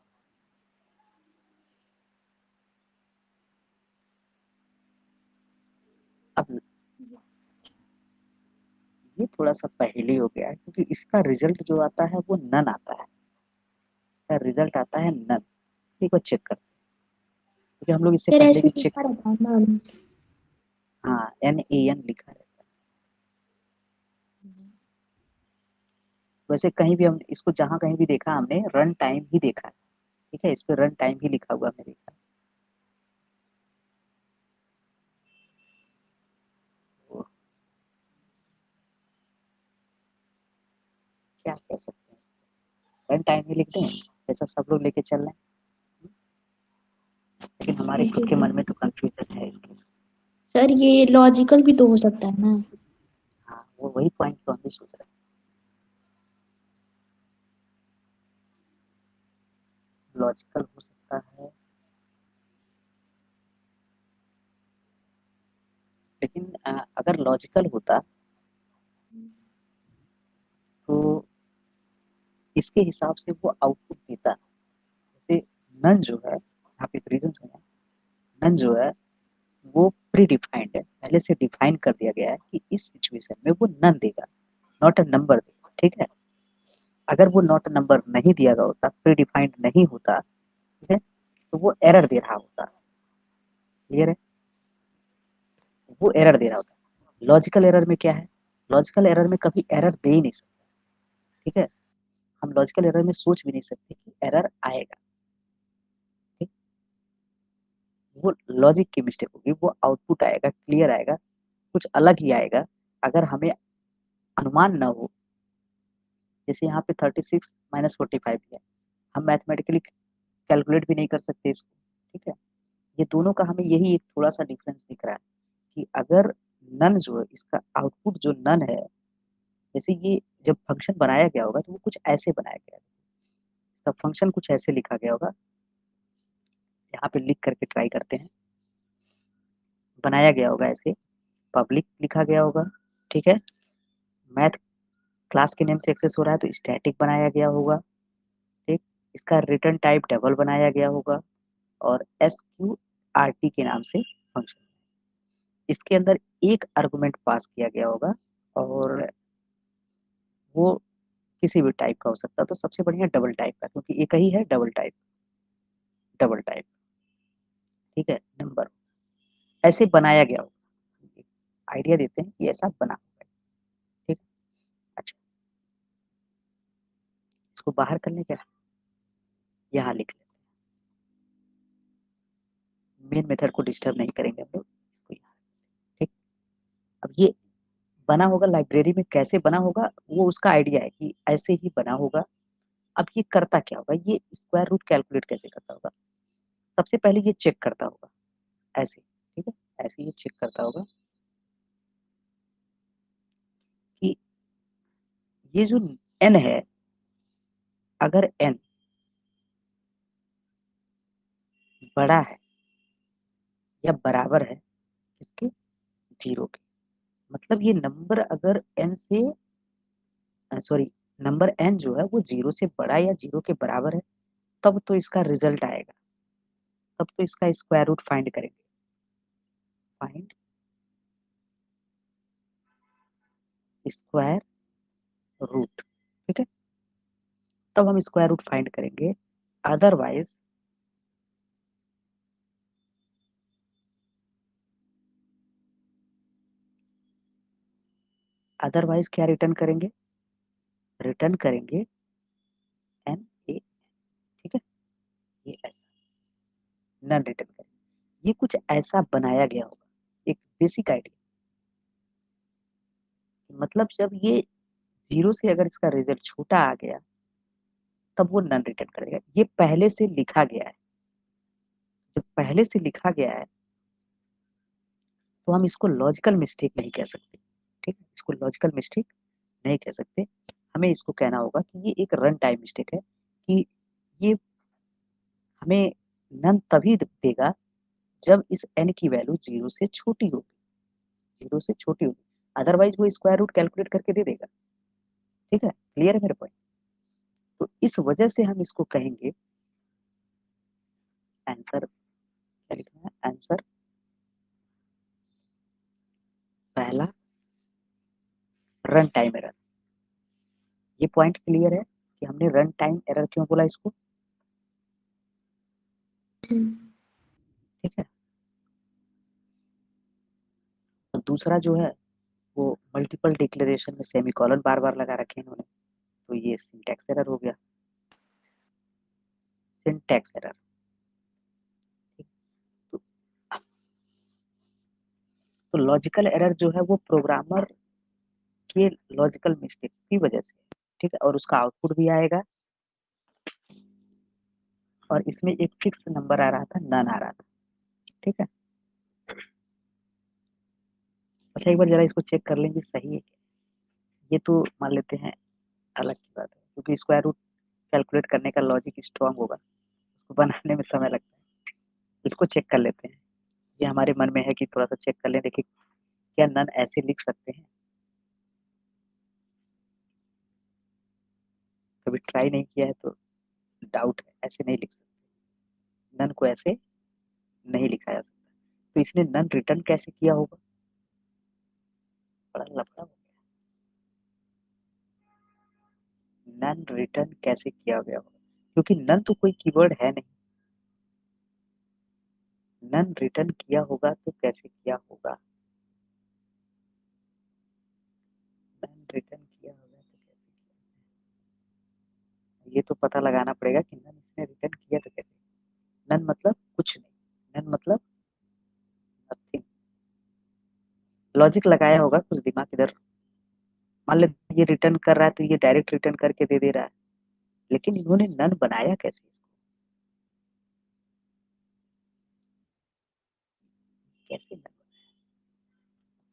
अब ये थोड़ा सा पहेली हो गया है, क्योंकि इसका रिजल्ट जो आता है वो नन आता है, इसका रिजल्ट आता है नन। एक बार चेक करते हैं, क्योंकि हम लोग इससे फिर पहले ऐसे भी चेक, लिखा रहता है ना। हाँ NAN लिखा रहता है। वैसे कहीं भी हम इसको जहाँ कहीं भी देखा हमने रन टाइम ही देखा है, ठीक है, इस पे रन टाइम ही लिखा हुआ हमने देखा। तो क्या कह सकते हैं, रन टाइम ही लिख दें, ऐसा सब लोग लेके चल रहे हैं, लेकिन हमारे खुद के मन में तो कंफ्यूजन है इसके। सर ये लॉजिकल भी तो हो सकता है ना। हाँ, वो वही पॉइंट तो हम भी सोच रहे हैं, लॉजिकल हो सकता है, लेकिन अगर लॉजिकल होता तो इसके हिसाब से वो आउटपुट देता। जैसे नन जो है, यहाँ पे रीजन है, नन जो है वो प्री डिफाइंड है, पहले से डिफाइन कर दिया गया है कि इस सिचुएशन में वो नन देगा, नॉट अ नंबर देगा, ठीक है। अगर वो नॉट अ नंबर नहीं दिया गया होता, प्री डिफाइंड नहीं होता, ठीक है, तो वो एरर दे रहा होता। क्लियर है, वो एरर दे रहा होता। लॉजिकल एरर में क्या है, लॉजिकल एरर में कभी एरर दे ही नहीं सकता, ठीक है, हम लॉजिकल एरर में सोच भी नहीं सकते कि एरर आएगा, ठीक, वो लॉजिक की मिस्टेक होगी, वो आउटपुट आएगा, क्लियर आएगा, कुछ अलग ही आएगा। अगर हमें अनुमान न हो, जैसे यहाँ पे 36 माइनस 45 दिया, हम मैथमेटिकली कैलकुलेट भी नहीं कर सकते इसको, ठीक है। ये दोनों का हमें यही एक थोड़ा सा डिफरेंस दिख रहा है कि अगर नन जो है, इसका आउटपुट जो नन है, जैसे ये जब फंक्शन बनाया गया होगा तो वो कुछ ऐसे बनाया गया है, इसका फंक्शन कुछ ऐसे लिखा गया होगा, यहाँ पे लिख करके ट्राई करते हैं, बनाया गया होगा ऐसे, पब्लिक लिखा गया होगा, ठीक है, मैथ क्लास के नेम से एक्सेस हो रहा है तो स्टैटिक बनाया गया होगा, ठीक, इसका रिटर्न टाइप डबल बनाया गया होगा, और SQRT के नाम से फंक्शन, इसके अंदर एक आर्गुमेंट पास किया गया होगा, और वो किसी भी टाइप का हो सकता है, तो सबसे बढ़िया डबल टाइप का, क्योंकि एक ही है डबल टाइप, डबल टाइप, ठीक है, नंबर ऐसे बनाया गया होगा, आइडिया देते हैं कि ऐसा बना होगा, ठीक। अच्छा, इसको बाहर करने क्या, यहाँ लिख लेते हैं, मेन मेथड को डिस्टर्ब नहीं करेंगे हम लोग, इसको यहाँ, ठीक। अब ये बना होगा लाइब्रेरी में, कैसे बना होगा वो उसका आइडिया है कि ऐसे ही बना होगा। अब ये करता क्या होगा, ये स्क्वायर रूट कैलकुलेट कैसे करता होगा, सबसे पहले ये चेक करता होगा ऐसे, ठीक है, ऐसे ये चेक करता होगा कि ये जो n है, अगर n बड़ा है या बराबर है इसके, 0 के, मतलब ये नंबर अगर n से, सॉरी, नंबर n जो है वो 0 से बड़ा या 0 के बराबर है, तब तो इसका रिजल्ट आएगा, तब तो इसका स्क्वायर रूट फाइंड करेंगे, फाइंड स्क्वायर रूट, ठीक है, तब हम स्क्वायर रूट फाइंड करेंगे, अदरवाइज अदरवाइज क्या रिटर्न करेंगे, रिटर्न करेंगे एन ए, ठीक है, ये ऐसा नन रिटर्न करेंगे, ये कुछ ऐसा बनाया गया होगा, एक बेसिक आइडिया, मतलब जब ये 0 से अगर इसका रिजल्ट छोटा आ गया तब वो नन रिटर्न करेगा, ये पहले से लिखा गया है, जब पहले से लिखा गया है तो हम इसको लॉजिकल मिस्टेक नहीं कह सकते, ठीक है, इसको लॉजिकल मिस्टेक नहीं कह सकते, हमें इसको कहना होगा कि ये एक रन टाइम मिस्टेक है, कि ये हमें नन तभी देगा जब इस n की वैल्यू 0 से छोटी होगी, 0 से छोटी होगी, अदरवाइज वो स्क्वायर रूट कैलकुलेट करके दे देगा, ठीक है, क्लियर है मेरे पॉइंट। तो इस वजह से हम इसको कहेंगे आंसर, क्या लिखना है, आंसर पहला रन टाइम एरर। ये पॉइंट क्लियर है कि हमने रन टाइम एरर क्यों बोला इसको, ठीक है। तो दूसरा जो है वो मल्टीपल डिक्लेरेशन में सेमीकोलन बार बार लगा रखे हैं इन्होंने, तो ये सिंटैक्स एरर हो गया, सिंटैक्स एरर। तो लॉजिकल एरर जो है वो प्रोग्रामर के लॉजिकल मिस्टेक की वजह से, ठीक है, और उसका आउटपुट भी आएगा। और इसमें एक फिक्स नंबर आ रहा था, नन आ रहा था, ठीक है। अच्छा एक बार जरा इसको चेक कर लेंगे सही है क्या। ये तो मान लेते हैं अलग की बात है, क्योंकि स्क्वायर रूट कैलकुलेट करने का लॉजिक स्ट्रांग होगा, उसको बनाने में समय लगता है। इसको चेक कर लेते हैं, ये हमारे मन में है कि थोड़ा सा चेक कर लें, देखिए क्या नन ऐसे लिख सकते हैं। कभी ट्राई नहीं किया है तो डाउट है, ऐसे नहीं लिख सकते, नन को ऐसे नहीं लिखा जा सकता। तो इसने नन रिटर्न कैसे किया होगा, बड़ा लफड़ा हो गया। नन रिटर्न कैसे किया गया होगा, क्योंकि नन तो कोई कीवर्ड है नहीं। नन रिटर्न किया होगा तो कैसे किया होगा, नन रिटर्न किया होगा तो कैसे किया, ये तो पता लगाना पड़ेगा कि नन इसने रिटर्न किया तो कैसे। नन मतलब कुछ नहीं, नन मतलब नथिंग। लॉजिक लगाया होगा कुछ दिमाग इधर, मान लो ये रिटर्न कर रहा है तो ये डायरेक्ट रिटर्न करके दे दे रहा है, लेकिन इन्होंने नन बनाया कैसे, कैसे नन,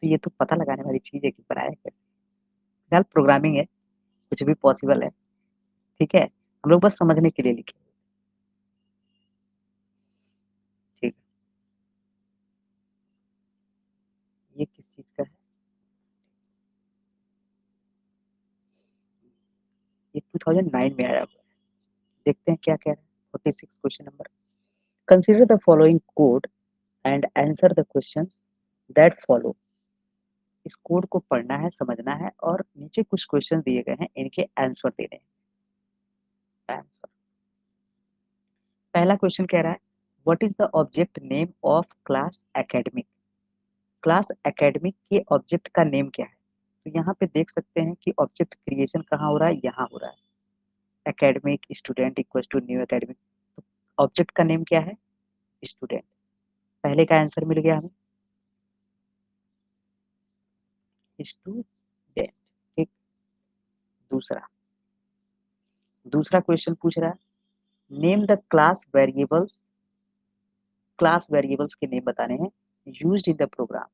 तो ये तो पता लगाने वाली चीज है कि बनाया कैसे। फिलहाल प्रोग्रामिंग है, कुछ भी पॉसिबल है, ठीक है, हम लोग बस समझने के लिए लिखे, ठीक है। ये किस चीज का है, ये 2009 में आया हुआ है। देखते हैं क्या कह रहा है। 46 question number, consider the following code and answer the questions that follow. इस कोड को पढ़ना है, समझना है, और नीचे कुछ क्वेश्चन दिए गए हैं, इनके आंसर देने हैं। आंसर, पहला क्वेश्चन कह रहा है what is the object name of class academic. Class academic के ऑब्जेक्ट का नेम क्या है। तो यहाँ पे देख सकते हैं कि ऑब्जेक्ट क्रिएशन कहाँ हो रहा है, यहाँ हो रहा है। Academic student equal to new academic, तो ऑब्जेक्ट का नेम क्या है, स्टूडेंट। पहले का आंसर मिल गया हमें, स्टूडेंट, ठीक। दूसरा, दूसरा क्वेश्चन पूछ रहा है name the class variables. Class variables के नेम बताने हैं यूज्ड इन द प्रोग्राम।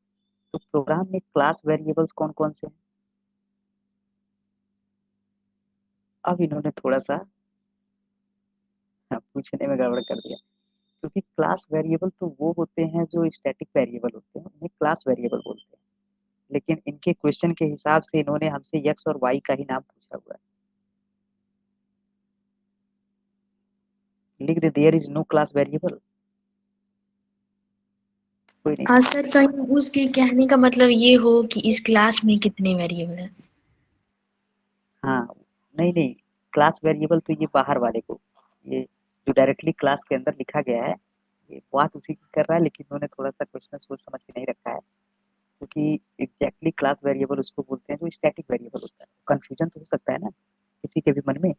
तो प्रोग्राम में क्लास वेरिएबल्स कौन कौन से हैं। अब इन्होंने थोड़ा सा पूछने में गड़बड़ कर दिया, क्योंकि क्लास वेरिएबल तो वो होते हैं जो स्टैटिक वेरिएबल होते हैं, उन्हें क्लास वेरिएबल बोलते हैं। लेकिन इनके क्वेश्चन के हिसाब से इन्होंने हमसे एक्स और वाई का ही नाम पूछा हुआ है। लिख दे there is no class variable, कोई नहीं। हाँ सर, कहीं उसके कहने का मतलब ये हो कि इस क्लास में कितने वेरिएबल हैं। हाँ, नहीं नहीं, क्लास वेरिएबल तो ये बाहर वाले को, ये जो डायरेक्टली क्लास के अंदर लिखा गया है, ये बात उसी की कर रहा है, लेकिन उन्होंने थोड़ा सा क्वेश्चन सोच समझ के नहीं रखा है, क्योंकि एग्जैक्टली क्लास वेरिएबल उसको बोलते हैं जो स्टैटिक वेरिएबल होता है। कंफ्यूजन तो हो सकता है ना किसी के भी मन में इस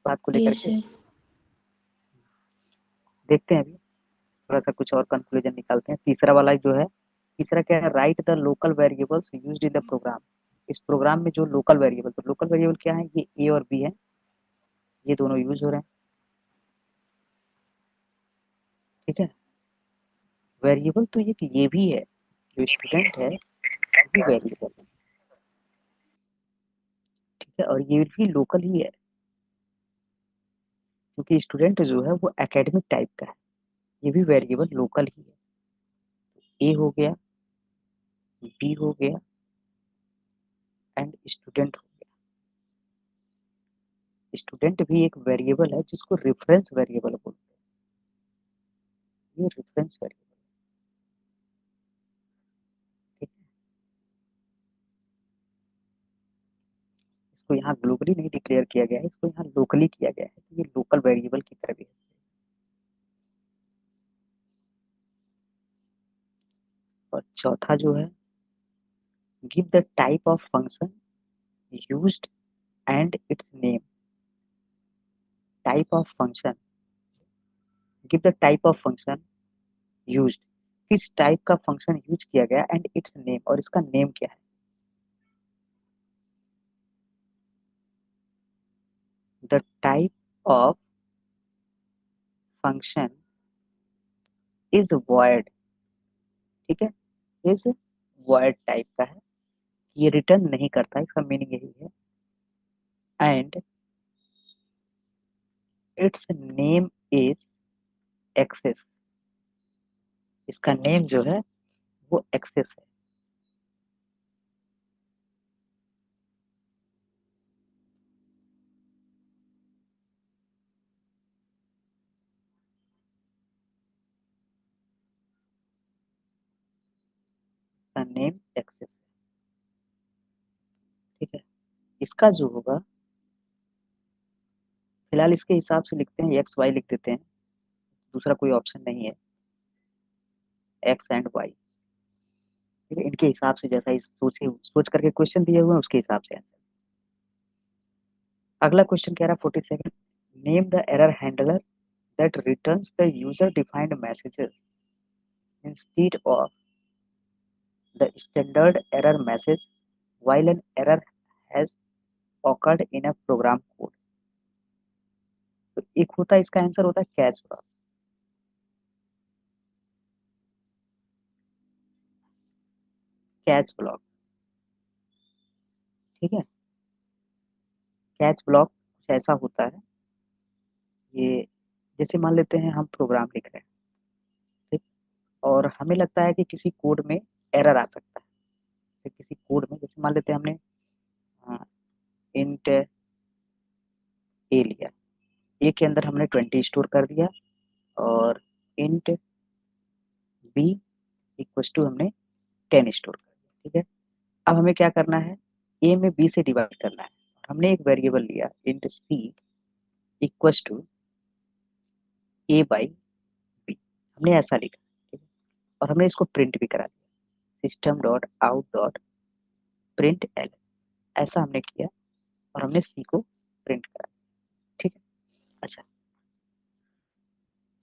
बात को जी लेकर के। सर। देखते हैं अभी, थोड़ा सा कुछ और कंक्लूजन निकालते हैं। तीसरा वाला जो है, तीसरा क्या है, write the local variables used in the program. इस प्रोग्राम में जो लोकल वेरिएबल, तो लोकल वेरिएबल क्या है, ये ए और बी है, ये दोनों यूज हो रहे हैं, ठीक है। वेरिएबल तो ये भी है, जो स्टूडेंट है ये भी वेरिएबल है, ठीक है, और ये भी लोकल ही है, क्योंकि स्टूडेंट जो है वो एकेडमिक टाइप का है, ये भी वेरिएबल लोकल ही है। ए हो गया, बी हो गया, एंड स्टूडेंट हो गया। स्टूडेंट भी एक वेरिएबल है जिसको रेफरेंस वेरिएबल बोलते हैं, ये रेफरेंस वेरिएबल, ठीक है। इसको यहाँ ग्लोबली नहीं डिक्लेयर किया गया है, इसको यहाँ लोकली किया गया है, तो ये लोकल वेरिएबल की तरह भी है। और चौथा जो है, give the type of function used and its name, type of function, give the type of function used, किस टाइप का फंक्शन यूज किया गया, एंड इट्स नेम, और इसका नेम क्या है। The type of function is void, ठीक है, इज void टाइप का है, ये रिटर्न नहीं करता, इसका मीनिंग यही है। And its name is access, इसका नेम जो है वो एक्सेस है। इसका नेम एक्सेस है, ठीक है। इसका जो होगा, फिलहाल इसके हिसाब से लिखते हैं, एक्स वाई लिख देते हैं, दूसरा कोई ऑप्शन नहीं है, एक्स एंड वाई, ठीक है। इनके हिसाब से जैसा इस सोच करके क्वेश्चन दिए हुए हैं उसके हिसाब से आंसर। अगला क्वेश्चन कह रहा है 42, name the error handler that returns the user defined messages instead of the standard error message while N error has occurred in a program code। तो एक होता है, इसका आंसर होता है कैच ब्लॉक, कैच ब्लॉक, ठीक है। कैच ब्लॉक कुछ ऐसा होता है, ये जैसे मान लेते हैं हम प्रोग्राम लिख रहे हैं, ठीक, और हमें लगता है कि किसी कोड में एरर आ सकता है, तो किसी कोड में जैसे मान लेते हैं हमने इंट ए लिया, ए के अंदर हमने 20 स्टोर कर दिया, और इंट बी इक्वल्स टू हमने 10 स्टोर कर दिया, ठीक है। अब हमें क्या करना है, ए में बी से डिवाइड करना है, हमने एक वेरिएबल लिया int c equals to a by b, हमने ऐसा लिखा, ठीक है, और हमने इसको प्रिंट भी करा दिया, system dot out dot print L, ऐसा हमने किया, और हमने सी को प्रिंट करा, ठीक है। अच्छा,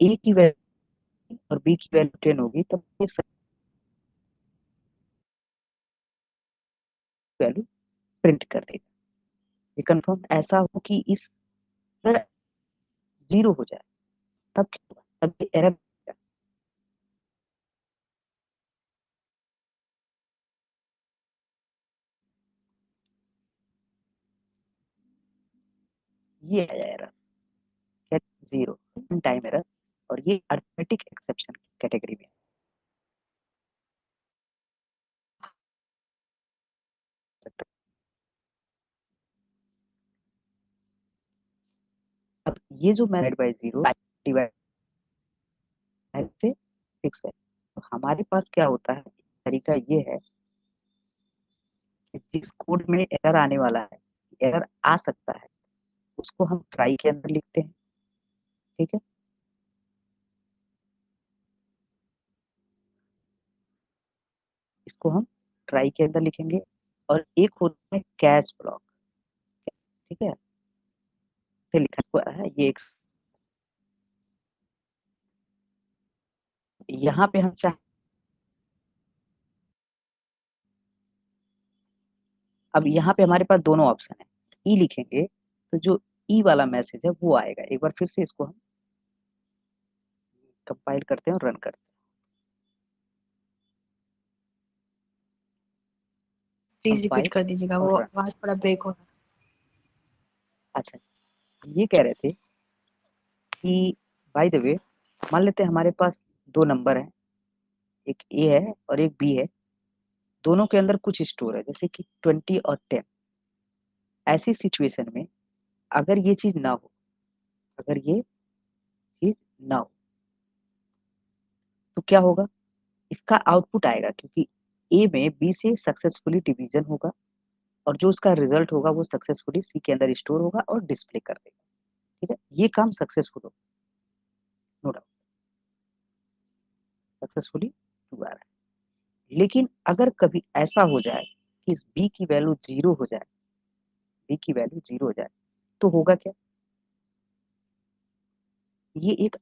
ए की वैल्यू और बी की वैल्यू 10 होगी, तब ये वैल्यू प्रिंट कर देगा। ये कंफर्म ऐसा हो कि इस 0 हो जाए, तब क्या होगा, तब ये एरर, ये आया एरर, क्या, 0 टाइम एरर, और ये अरिथमेटिक एक्सेप्शन कैटेगरी में। अब ये जो मैं बाय 0 डिवाइड से फिक्स है, तो हमारे पास क्या होता है, तरीका ये है कि जिस कोड में एरर आने वाला है, एरर आ सकता है, उसको हम ट्राई के अंदर लिखते हैं, ठीक है। इसको हम ट्राई के अंदर लिखेंगे, और एक होता है कैच ब्लॉक, ठीक है, से लिखा हुआ है ये एक, यहाँ पे हम चाहे, अब यहाँ पे हमारे पास दोनों ऑप्शन है, ई लिखेंगे तो जो ई वाला मैसेज है वो आएगा। एक बार फिर से इसको हम कंपाइल करते हैं और रन करते हैं, प्लीज कंपाइल रिपीट कर दीजिएगा, और वो रन। आवाज थोड़ा ब्रेक हो रहा है। अच्छा, ये कह रहे थे कि बाय द वे, मान लेते हैं हमारे पास दो नंबर है, एक ए है और एक बी है, दोनों के अंदर कुछ स्टोर है, जैसे कि 20 और 10। ऐसी सिचुएशन में अगर ये चीज ना हो, अगर ये चीज ना हो, तो क्या होगा, इसका आउटपुट आएगा, क्योंकि ए में बी से सक्सेसफुली डिवीजन होगा, और जो उसका रिजल्ट होगा वो सक्सेसफुली सी के अंदर स्टोर होगा और डिस्प्ले कर देगा, ठीक है। ये काम सक्सेसफुल होगा, नो डाउट, सक्सेसफुली हुआ है। लेकिन अगर कभी ऐसा हो जाए कि बी की वैल्यू 0 हो जाए, b की वैल्यू 0 हो जाए तो होगा क्या, ये एक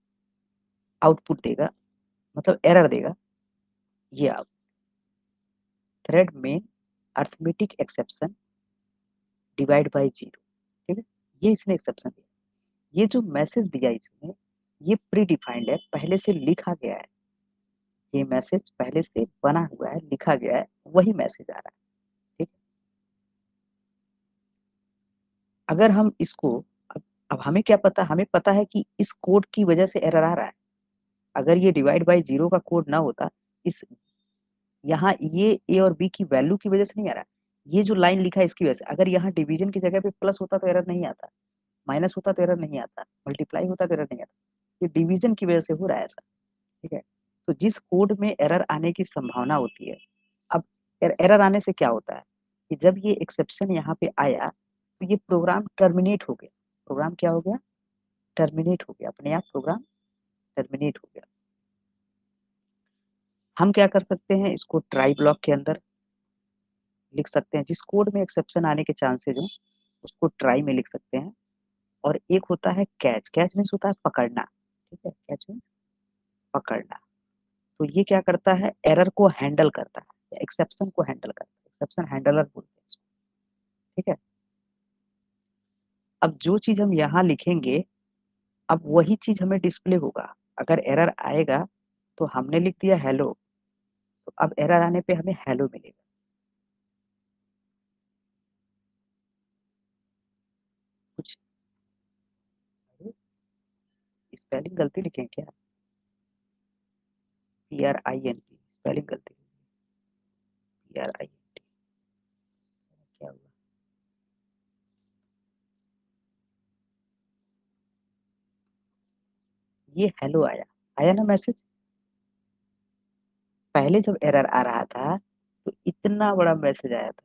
आउटपुट देगा, मतलब एरर देगा, ये आप थ्रेड में अरिथमेटिक एक्सेप्शन डिवाइड बाय 0, ठीक है, ये इसने एक्सेप्शन दिया। ये जो मैसेज दिया इसने ये प्री डिफाइंड है, पहले से लिखा गया है, ये मैसेज पहले से बना हुआ है, लिखा गया है, वही मैसेज आ रहा है, ठीक है। अगर हम इसको अब हमें क्या पता, हमें पता है कि इस कोड की वजह से एरर आ रहा है। अगर ये डिवाइड बाय 0 का कोड ना होता, इस यहाँ ये ए और बी की वैल्यू की वजह से नहीं आ रहा, ये जो लाइन लिखा है इसकी वजह से। अगर यहाँ डिवीजन की जगह पे प्लस होता तो एरर नहीं आता, माइनस होता तो एरर नहीं आता, मल्टीप्लाई होता तो एरर नहीं आता, ये डिवीजन की वजह से हो रहा है ऐसा, ठीक है। तो जिस कोड में एरर आने की संभावना होती है, अब एरर आने से क्या होता है कि जब ये एक्सेप्शन यहाँ पे आया तो ये प्रोग्राम टर्मिनेट हो गया। प्रोग्राम क्या हो गया, टर्मिनेट हो गया, अपने आप प्रोग्राम टर्मिनेट हो गया। हम क्या कर सकते हैं, इसको ट्राई ब्लॉक के अंदर लिख सकते हैं, जिस कोड में एक्सेप्शन आने के चांसेज हो उसको ट्राई में लिख सकते हैं। और एक होता है कैच, कैच मीन्स होता है पकड़ना, ठीक है, कैच मीन्स पकड़ना। तो ये क्या करता है, एरर को हैंडल करता है, एक्सेप्शन को हैंडल करता है, एक्सेप्शन हैंडलर बोलते हैं इसको, ठीक है। अब जो चीज हम यहाँ लिखेंगे, अब वही चीज हमें डिस्प्ले होगा। अगर एरर आएगा तो हमने लिख दिया हेलो, तो अब एरर आने पे हमें हेलो मिलेगा। कुछ स्पेलिंग गलती लिखें क्या, PRINT स्पेलिंग गलती, PRINT क्या हुआ, ये हेलो आया, आया ना मैसेज। पहले जब एरर आ रहा था तो इतना बड़ा मैसेज आया था,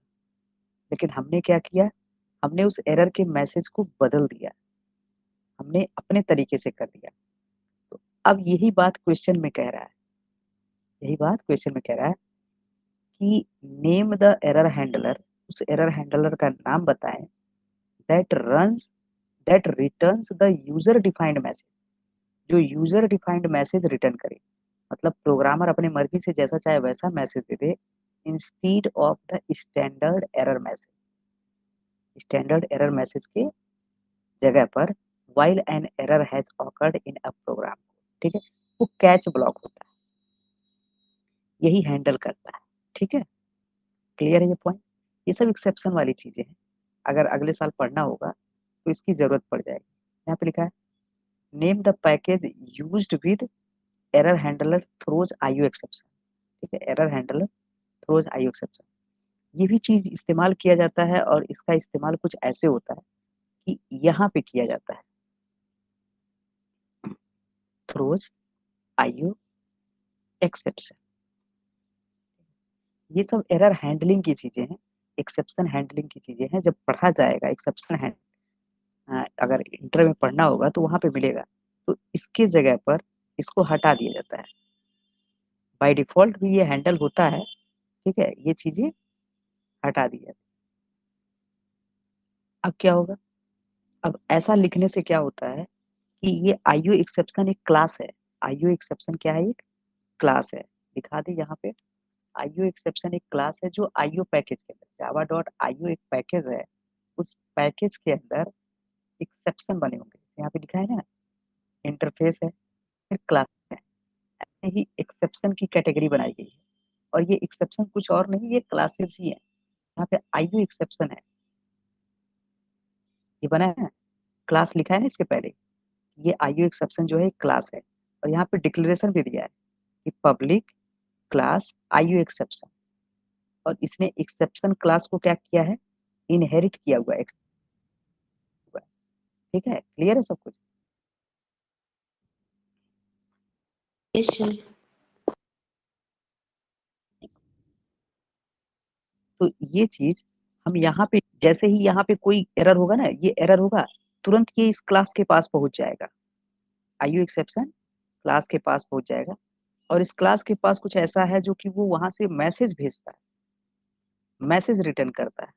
लेकिन हमने क्या किया, हमने उस एरर के मैसेज को बदल दिया, हमने अपने तरीके से कर दिया। तो अब यही बात क्वेश्चन में कह रहा है, यही बात क्वेश्चन में कह रहा है कि नेम द एरर हैंडलर, उस एरर हैंडलर का नाम बताएं that runs that returns the user defined message, जो यूजर डिफाइंड मैसेज रिटर्न करे। मतलब प्रोग्रामर अपनी मर्जी से जैसा चाहे वैसा message they they, instead of the standard error message, standard error message के जगह पर while an error has occurred in a program, ठीक है, वो कैच ब्लॉक होता है, यही हैंडल करता है, ठीक है। क्लियर है ये पॉइंट, ये सब एक्सेप्शन वाली चीजें हैं, अगर अगले साल पढ़ना होगा तो इसकी जरूरत पड़ जाएगी। यहाँ पे लिखा है name the package used with error handler throws IO exception, ठीक है, error handler throws IO exception, ये भी चीज इस्तेमाल किया जाता है। और इसका इस्तेमाल कुछ ऐसे होता है कि यहाँ पे किया जाता है, थ्रोज IO एक्सेप्शन, ये सब एरर हैंडलिंग की चीजें हैं, एक्सेप्शन हैंडलिंग की चीजें हैं। जब पढ़ा जाएगा एक्सेप्शन हैंड, अगर इंटर में पढ़ना होगा तो वहां पे मिलेगा, तो इसके जगह पर इसको हटा दिया जाता है। बाय डिफॉल्ट भी ये हैंडल होता है, ठीक है, ये चीजें हटा दी जाती। अब क्या होगा, अब ऐसा लिखने से क्या होता है कि ये IO एक्सेप्शन एक क्लास है। IO एक्सेप्शन क्या है, एक क्लास है, दिखा दे यहाँ पे। IO एक्सेप्शन एक क्लास है जो IO पैकेज के अंदर, java.io एक पैकेज है, उस पैकेज के अंदर एक्सेप्शन बने होंगे, यहाँ पे लिखा है ना, इंटरफेस है, फिर क्लास है, ऐसे ही एक्सेप्शन की कैटेगरी बनाई गई है। और ये एक्सेप्शन कुछ और नहीं, ये क्लासेस ही है। यहाँ पे IO एक्सेप्शन है, ये बना है, क्लास लिखा है ना इसके पहले, ये IO एक्सेप्शन जो है क्लास है। और यहाँ पे डिक्लेरेशन भी दिया है कि पब्लिक क्लास IO एक्सेप्शन, और इसने एक्सेप्शन क्लास को क्या किया है, इनहेरिट किया हुआ है, ठीक है। क्लियर है सब कुछ। Yes sir. तो ये चीज हम यहाँ पे, जैसे ही यहाँ पे कोई एरर होगा ना, ये एरर होगा, तुरंत ये इस क्लास के पास पहुंच जाएगा, IO एक्सेप्शन क्लास के पास पहुंच जाएगा। और इस क्लास के पास कुछ ऐसा है जो कि वो वहां से मैसेज भेजता है, मैसेज रिटर्न करता है,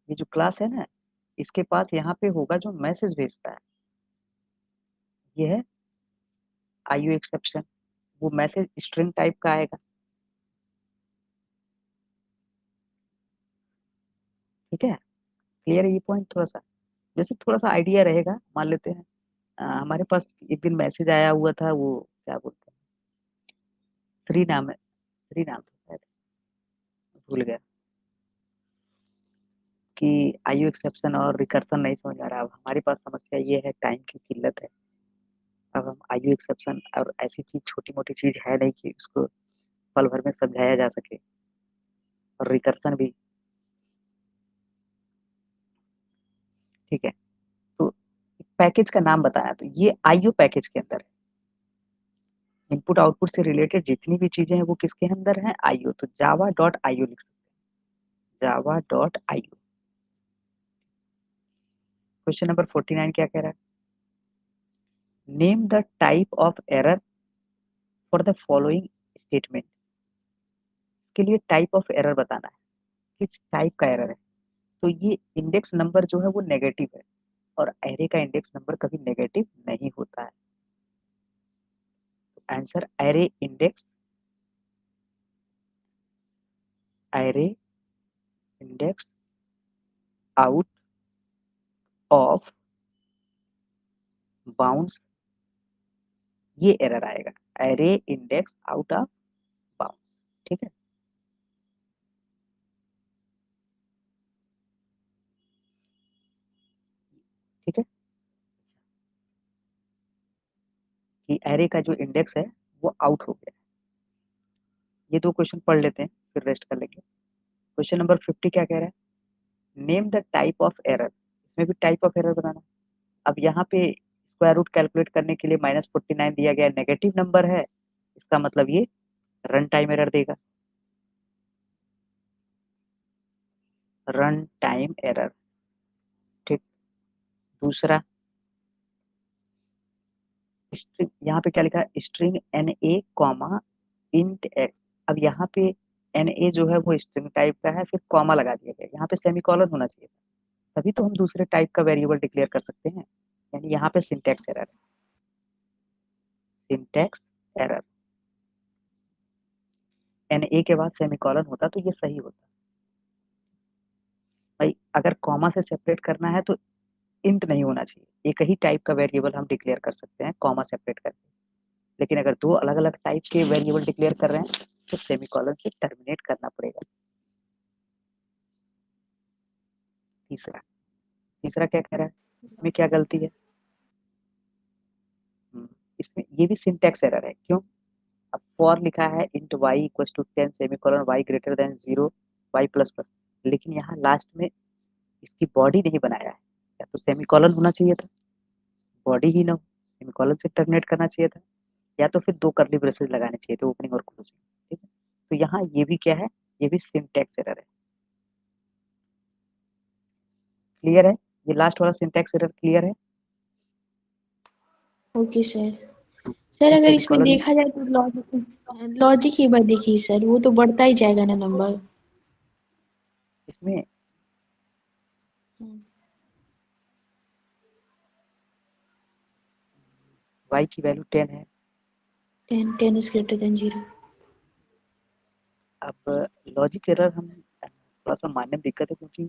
ये जो क्लास है ना, इसके पास यहाँ पे होगा जो मैसेज भेजता है, ये है आईओ एक्सेप्शन। वो मैसेज स्ट्रिंग टाइप का आएगा, ठीक है। क्लियर है ये पॉइंट? थोड़ा सा जैसे थोड़ा सा आइडिया रहेगा। मान लेते हैं हमारे पास एक दिन मैसेज आया हुआ था, वो क्या बोलते हैं, श्री नाम है, श्री नाम था शायद, भूल गया, कि आईओ एक्सेप्शन और रिकर्सन नहीं समझ आ रहा। अब हमारे पास समस्या ये है, टाइम की किल्लत है। अब हम आईओ एक्सेप्शन और ऐसी चीज, छोटी मोटी चीज है नहीं कि उसको पल भर में समझाया जा सके, और रिकर्सन भी, ठीक है। तो पैकेज का नाम बताया, तो ये आईओ पैकेज के अंदर है। इनपुट आउटपुट से रिलेटेड जितनी भी चीजें हैं वो किसके अंदर है? आईओ। तो जावा डॉट आईओ लिख सकते हैं, Java dot IO. Question number 49 क्या कह रहा है? Name the type of error for the following statement. के लिए टाइप ऑफ एरर बताना है, किस टाइप का एरर है। तो ये इंडेक्स नंबर जो है वो नेगेटिव है, और एरे का इंडेक्स नंबर कभी नेगेटिव नहीं होता है। तो answer array index, array index out of bounds, ये एरर आएगा, array index out of bounds, ठीक है। ठीक है, कि एरे का जो इंडेक्स है वो आउट हो गया। ये दो क्वेश्चन पढ़ लेते हैं, फिर रेस्ट कर लेंगे। क्वेश्चन नंबर 50 क्या कह रहा है? Name the type of error. इसमें भी टाइप ऑफ एरर बनाना। अब यहाँ पे स्क्वायर रूट कैलकुलेट करने के लिए -49 दिया गया, नेगेटिव नंबर है, इसका मतलब ये रन टाइम एरर देगा, रन टाइम एरर, ठीक। दूसरा, स्ट्रिंग, यहाँ पे क्या लिखा है? String n a comma int x. अब यहाँ पे एन ए जो है वो स्ट्रिंग टाइप का है, फिर कॉमा लगा दिया गया, यहाँ पे सेमीकोलन होना चाहिए था, तभी तो हम दूसरे टाइप का वेरिएबल डिक्लेयर कर सकते हैं। यानी यहाँ पे सिंटैक्स एरर है, सिंटैक्स एरर। एन ए के बाद सेमीकोलन होता तो ये सही होता भाई। अगर कॉमा से सेपरेट करना है तो इंट नहीं होना चाहिए, एक ही टाइप का वेरिएबल हम डिक्लेयर कर सकते हैं कॉमा सेपरेट करके। लेकिन अगर दो अलग अलग टाइप के वेरिएबल डिक्लेयर कर रहे हैं तो सेमीकोलन से टर्मिनेट करना पड़ेगा। तीसरा, तीसरा क्या कह रहा है? इसमें क्या गलती है? इसमें ये भी सिंटैक्स एरर है। क्यों? अब फॉर लिखा है int y equal to 10 semicolon y greater than 0 y plus plus, लेकिन यहाँ लास्ट में इसकी बॉडी नहीं बनाया है, या तो सेमीकोलन होना चाहिए था, बॉडी ही ना हो, सेमीकोलन से टर्मिनेट करना चाहिए था, या तो फिर दो करली ब्रेसेस लगाने चाहिए थे, ओपनिंग और क्लोजिंग, ठीक है। तो यहाँ ये भी क्या है? ये भी सिंटैक्स एरर है। क्लियर है? ये लास्ट वाला सिंटैक्स एरर क्लियर है? Okay sir. सर ये अगर इसमें सेमीकोलन, देखा जाए तो लॉजिक लॉजिक एक बार देखिए सर, वो तो बढ़ता ही जाएगा ना नंबर। इसमें y की वैल्यू 10 है। 10 इज ग्रेटर देन 0। अब लॉजिक एरर हम थोड़ा सा मानने में दिक्कत है, क्योंकि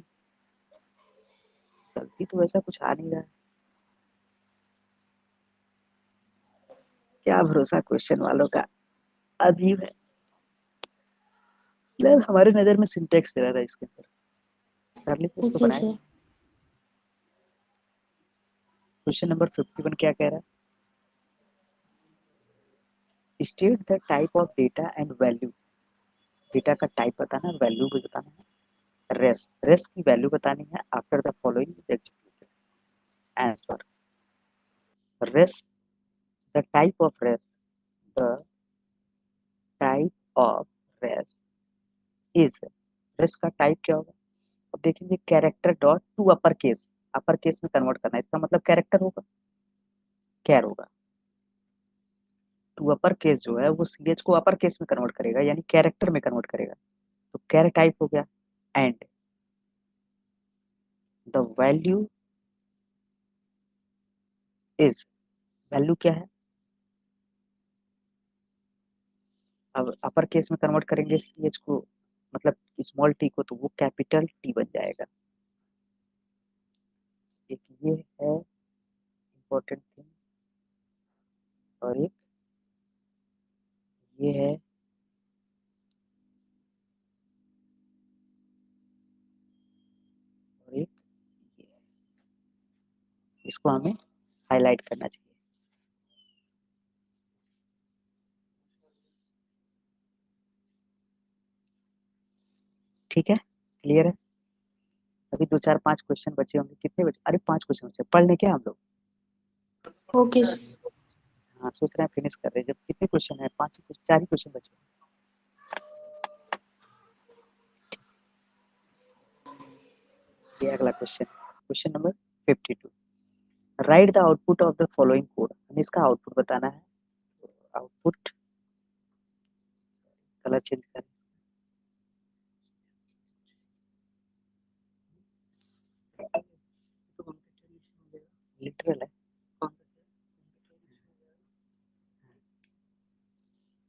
गलती तो वैसा कुछ आ नहीं रहा है। क्या भरोसा क्वेश्चन वालों का, अजीब है। हमारे नजर में सिंटैक्स एरर है इसके अंदर, करली ब्रेस तो ओके बनाए सर। नहीं। क्वेश्चन नंबर 51 क्या कह रहा है? State the type of data and value. Data का टाइप बताना है, वैल्यू भी बताना है, रेस, रेस की वैल्यू बतानी है। After the following is executed, answer res, the type of res, the type of res is, res का टाइप क्या होगा? अब देखेंगे, character dot to upper case में कन्वर्ट करना है, इसका मतलब कैरेक्टर होगा, कैर होगा। टू अपर केस जो है वो सी एच को अपर केस में कन्वर्ट करेगा, यानी कैरेक्टर में कन्वर्ट करेगा, तो कैर टाइप हो गया। And the value is, value क्या है, अब अपर केस में कन्वर्ट करेंगे सी एच को, मतलब स्मॉल टी को, तो वो कैपिटल टी बन जाएगा। एक ये है इम्पोर्टेंट थिंग, और एक ये है, और एक ये है। इसको हमें हाईलाइट करना चाहिए। ठीक है, क्लियर है। अभी 2 4 5 क्वेश्चन बचे होंगे। कितने बचे? अरे 5 क्वेश्चन बचे। पढ़ लें क्या हम लोग? Okay sir. हाँ, सोच रहे हैं फिनिश कर रहे हैं। जब कितने क्वेश्चन है? 5 ही, 4 ही क्वेश्चन बचे। ये अगला question, question number 52। Right the output of the following code. हमें इसका आउटपुट बताना है। आउटपुट, कलर चेंज करें, लिटरल है,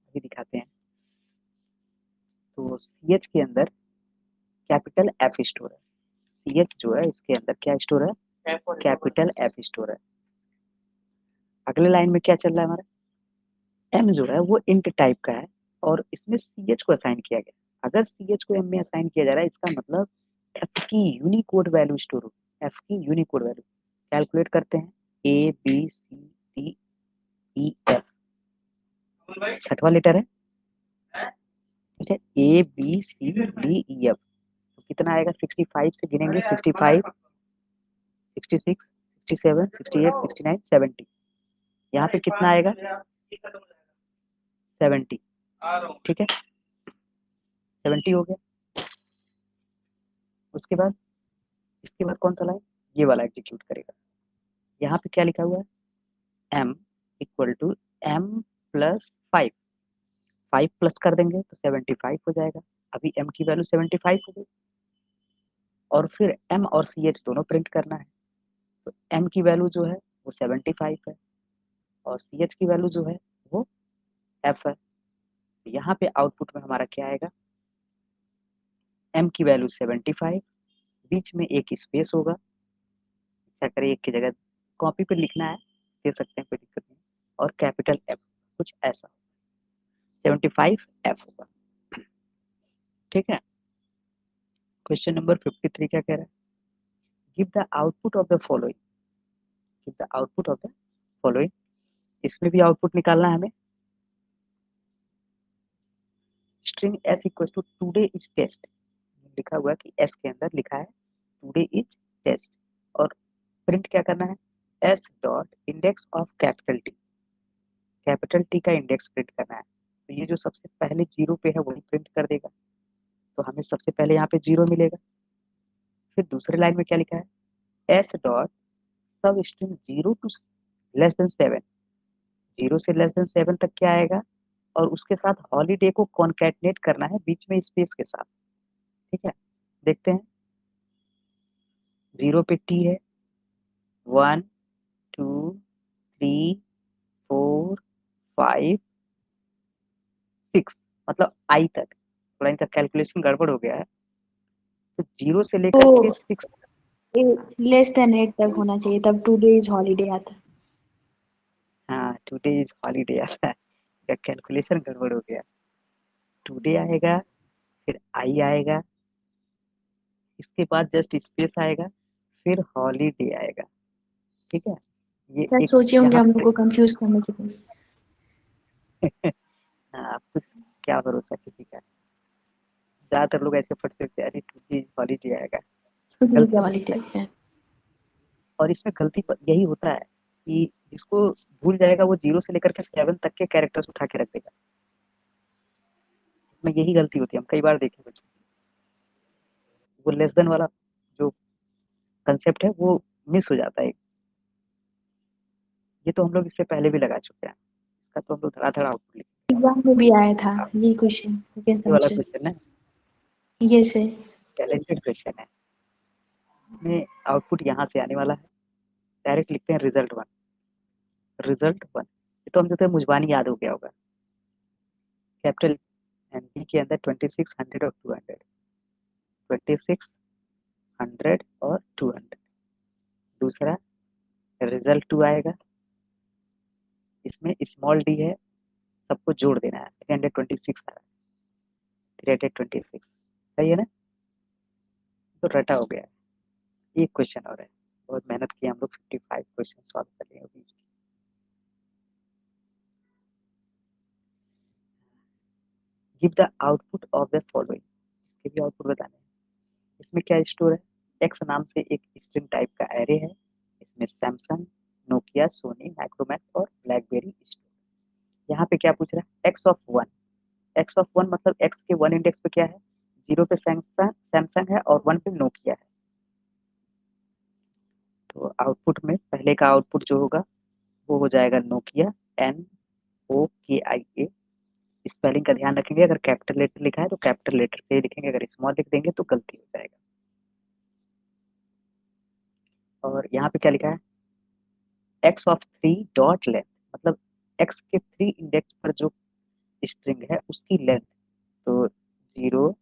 अभी दिखाते हैं। तो सी एच के अंदर कैपिटल एफ स्टोर है। सी एच जो है इसके अंदर क्या स्टोर है? कैपिटल एफ स्टोर है। अगले लाइन में क्या चल रहा है हमारा? एम जो है वो इंट टाइप का है, और इसमें सी एच को असाइन किया गया। अगर सी एच को एम में असाइन किया जा रहा है, इसका मतलब एफ की यूनिकोड वैल्यू स्टोर हो। एफ की यूनिकोड वैल्यू कैलकुलेट करते हैं। A B C D E F, छठवां लेटर है, ठीक है। A B C D E F, तो कितना आएगा? 65 से गिनेंगे, 65, 66, 67, 68, 69, 70। यहाँ पे कितना आएगा? 70, ठीक है, 70 हो गया। उसके बाद, इसके बाद कौन सा लाइन? ये वाला एग्जीक्यूट करेगा। यहाँ पे क्या लिखा हुआ है? m equal to m plus 5, 5 plus कर देंगे तो 75 हो जाएगा। अभी m की वैल्यू 75 हो गई, और फिर m और ch दोनों प्रिंट करना है। तो m की वैल्यू जो है वो 75 है, और ch की वैल्यू जो है वो f है। तो यहाँ पे आउटपुट में हमारा क्या आएगा? m की वैल्यू 75, बीच में एक स्पेस होगा, क्या करें, एक की जगह कॉपी पे लिखना है, दे सकते हैं, कोई दिक्कत नहीं, और कैपिटल F, कुछ ऐसा 75 F होगा। ठीक है। क्वेश्चन नंबर 53 क्या कह रहा है? Give the output of the following, give the output of the following. इसमें भी आउटपुट निकालना है हमें। String s equal to today is test, लिखा हुआ है कि s के अंदर लिखा है टुडे इज टेस्ट, और प्रिंट क्या करना है? s dot index of capital T, capital T का इंडेक्स प्रिंट करना है। तो ये जो सबसे पहले जीरो पे है वही प्रिंट कर देगा, तो हमें सबसे पहले यहाँ पे जीरो मिलेगा। फिर दूसरे लाइन में क्या लिखा है? S dot substring zero to less than 7, zero से लेस देन 7 तक क्या आएगा, और उसके साथ हॉलीडे को कॉन्कैटनेट करना है बीच में स्पेस के साथ। ठीक है, देखते हैं। जीरो पे टी है, 1 2 3 4 5 6, मतलब आई तक। थोड़ा इनका कैलकुलेशन गड़बड़ हो गया है, तो जीरो से लेकर के तो 6, लेस देन 8 तक होना चाहिए, तब 2 डेज हॉलीडे आता है। हाँ टुडे इज हॉलीडे आता है, या कैलकुलेशन गड़बड़ हो गया। टुडे आएगा, फिर आई आएगा, इसके बाद जस्ट स्पेस आएगा, फिर हॉलीडे आएगा। ठीक है, ये सर एक सोचे होंगे यहाँ हम लोग पे को कंफ्यूज करने के लिए। हाँ, आप कुछ, क्या भरोसा किसी का। ज्यादातर लोग ऐसे फट सकते हैं, अरे टुडे इज हॉलीडे आएगा, गलती वही हॉलीडे है। है। और इसमें गलती यही होता है कि जिसको भूल जाएगा वो जीरो से लेकर के 7 तक के कैरेक्टर्स उठा के रख देगा। इसमें यही गलती होती है, हम कई बार देखे बच्चों की। वो लेस देन वाला जो कंसेप्ट है वो मिस हो जाता है। ये तो हम लोग इससे पहले भी लगा चुके हैं, इसका तो हम लोग धड़ाधड़ आउटपुट लिखे। एग्जाम में भी आया था ये क्वेश्चन, सेकंड ये वाला सेमेस्टर। क्वेश्चन है, ये से टैलेंटेड क्वेश्चन है। में आउटपुट यहाँ से आने वाला है, डायरेक्ट लिखते हैं रिजल्ट 1। रिजल्ट 1 ये तो हम देते हैं मुजबानी याद हो गया होगा। कैपिटल एन बी के अंदर 26, 100 और 200, 26, 100 और 200। दूसरा रिजल्ट 2 आएगा, इसमें स्मॉल डी है, सबको जोड़ देना है। 326 आ रहा है, 326 सही है ना। तो रटा हो गया। एक क्वेश्चन और है, बहुत मेहनत की हम लोग 55 क्वेश्चन सॉल्व कर लिए अभी इसकी। Give the output of the following, इसके भी आउटपुट बताने हैं। इसमें क्या स्टोर है, एक्स नाम से एक स्ट्रिंग टाइप का एरे है, इसमें सैमसंग, नोकिया, सोनी, माइक्रोमैक्स और ब्लैकबेरी स्टोर। यहाँ पे क्या पूछ रहा है, एक्स ऑफ 1। एक्स ऑफ 1 मतलब एक्स के 1 इंडेक्स पे क्या है, 0 पे सैमसंग है और 1 पे नोकिया है। तो आउटपुट में पहले का आउटपुट जो होगा वो हो जाएगा नोकिया, NOKIA। स्पेलिंग का ध्यान रखेंगे, अगर कैपिटल लेटर लिखा है तो कैपिटल लेटर से ही लिखेंगे, अगर स्मॉल लिख देंगे तो गलती हो जाएगा। और यहाँ पे क्या लिखा है, एक्स ऑफ 3 डॉट लेंथ, मतलब एक्स के 3 इंडेक्स पर जो स्ट्रिंग है उसकी लेंथ। तो 0,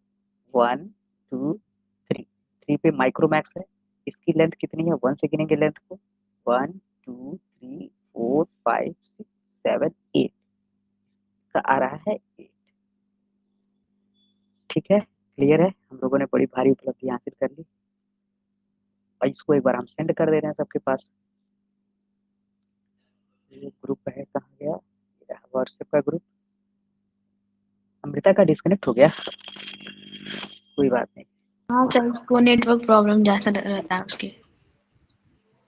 1, 2, 3। 3 पे माइक्रोमैक्स है, इसकी लेंथ कितनी है, 1 से गिनेंगे लेंथ को, 1, 2, 3, 4, 5, 6, 7, 8 का आ रहा है 8। ठीक है, क्लियर है। हम लोगों ने बड़ी भारी उपलब्धि हासिल कर ली और इसको एक बार हम सेंड कर दे रहे हैं सबके पास। ये ग्रुप है, कहाँ गया, व्हाट्सएप का ग्रुप। अमृता का डिस्कनेक्ट हो गया, कोई बात नहीं। हाँ सर, वो नेटवर्क प्रॉब्लम ज्यादा रहता है उसके।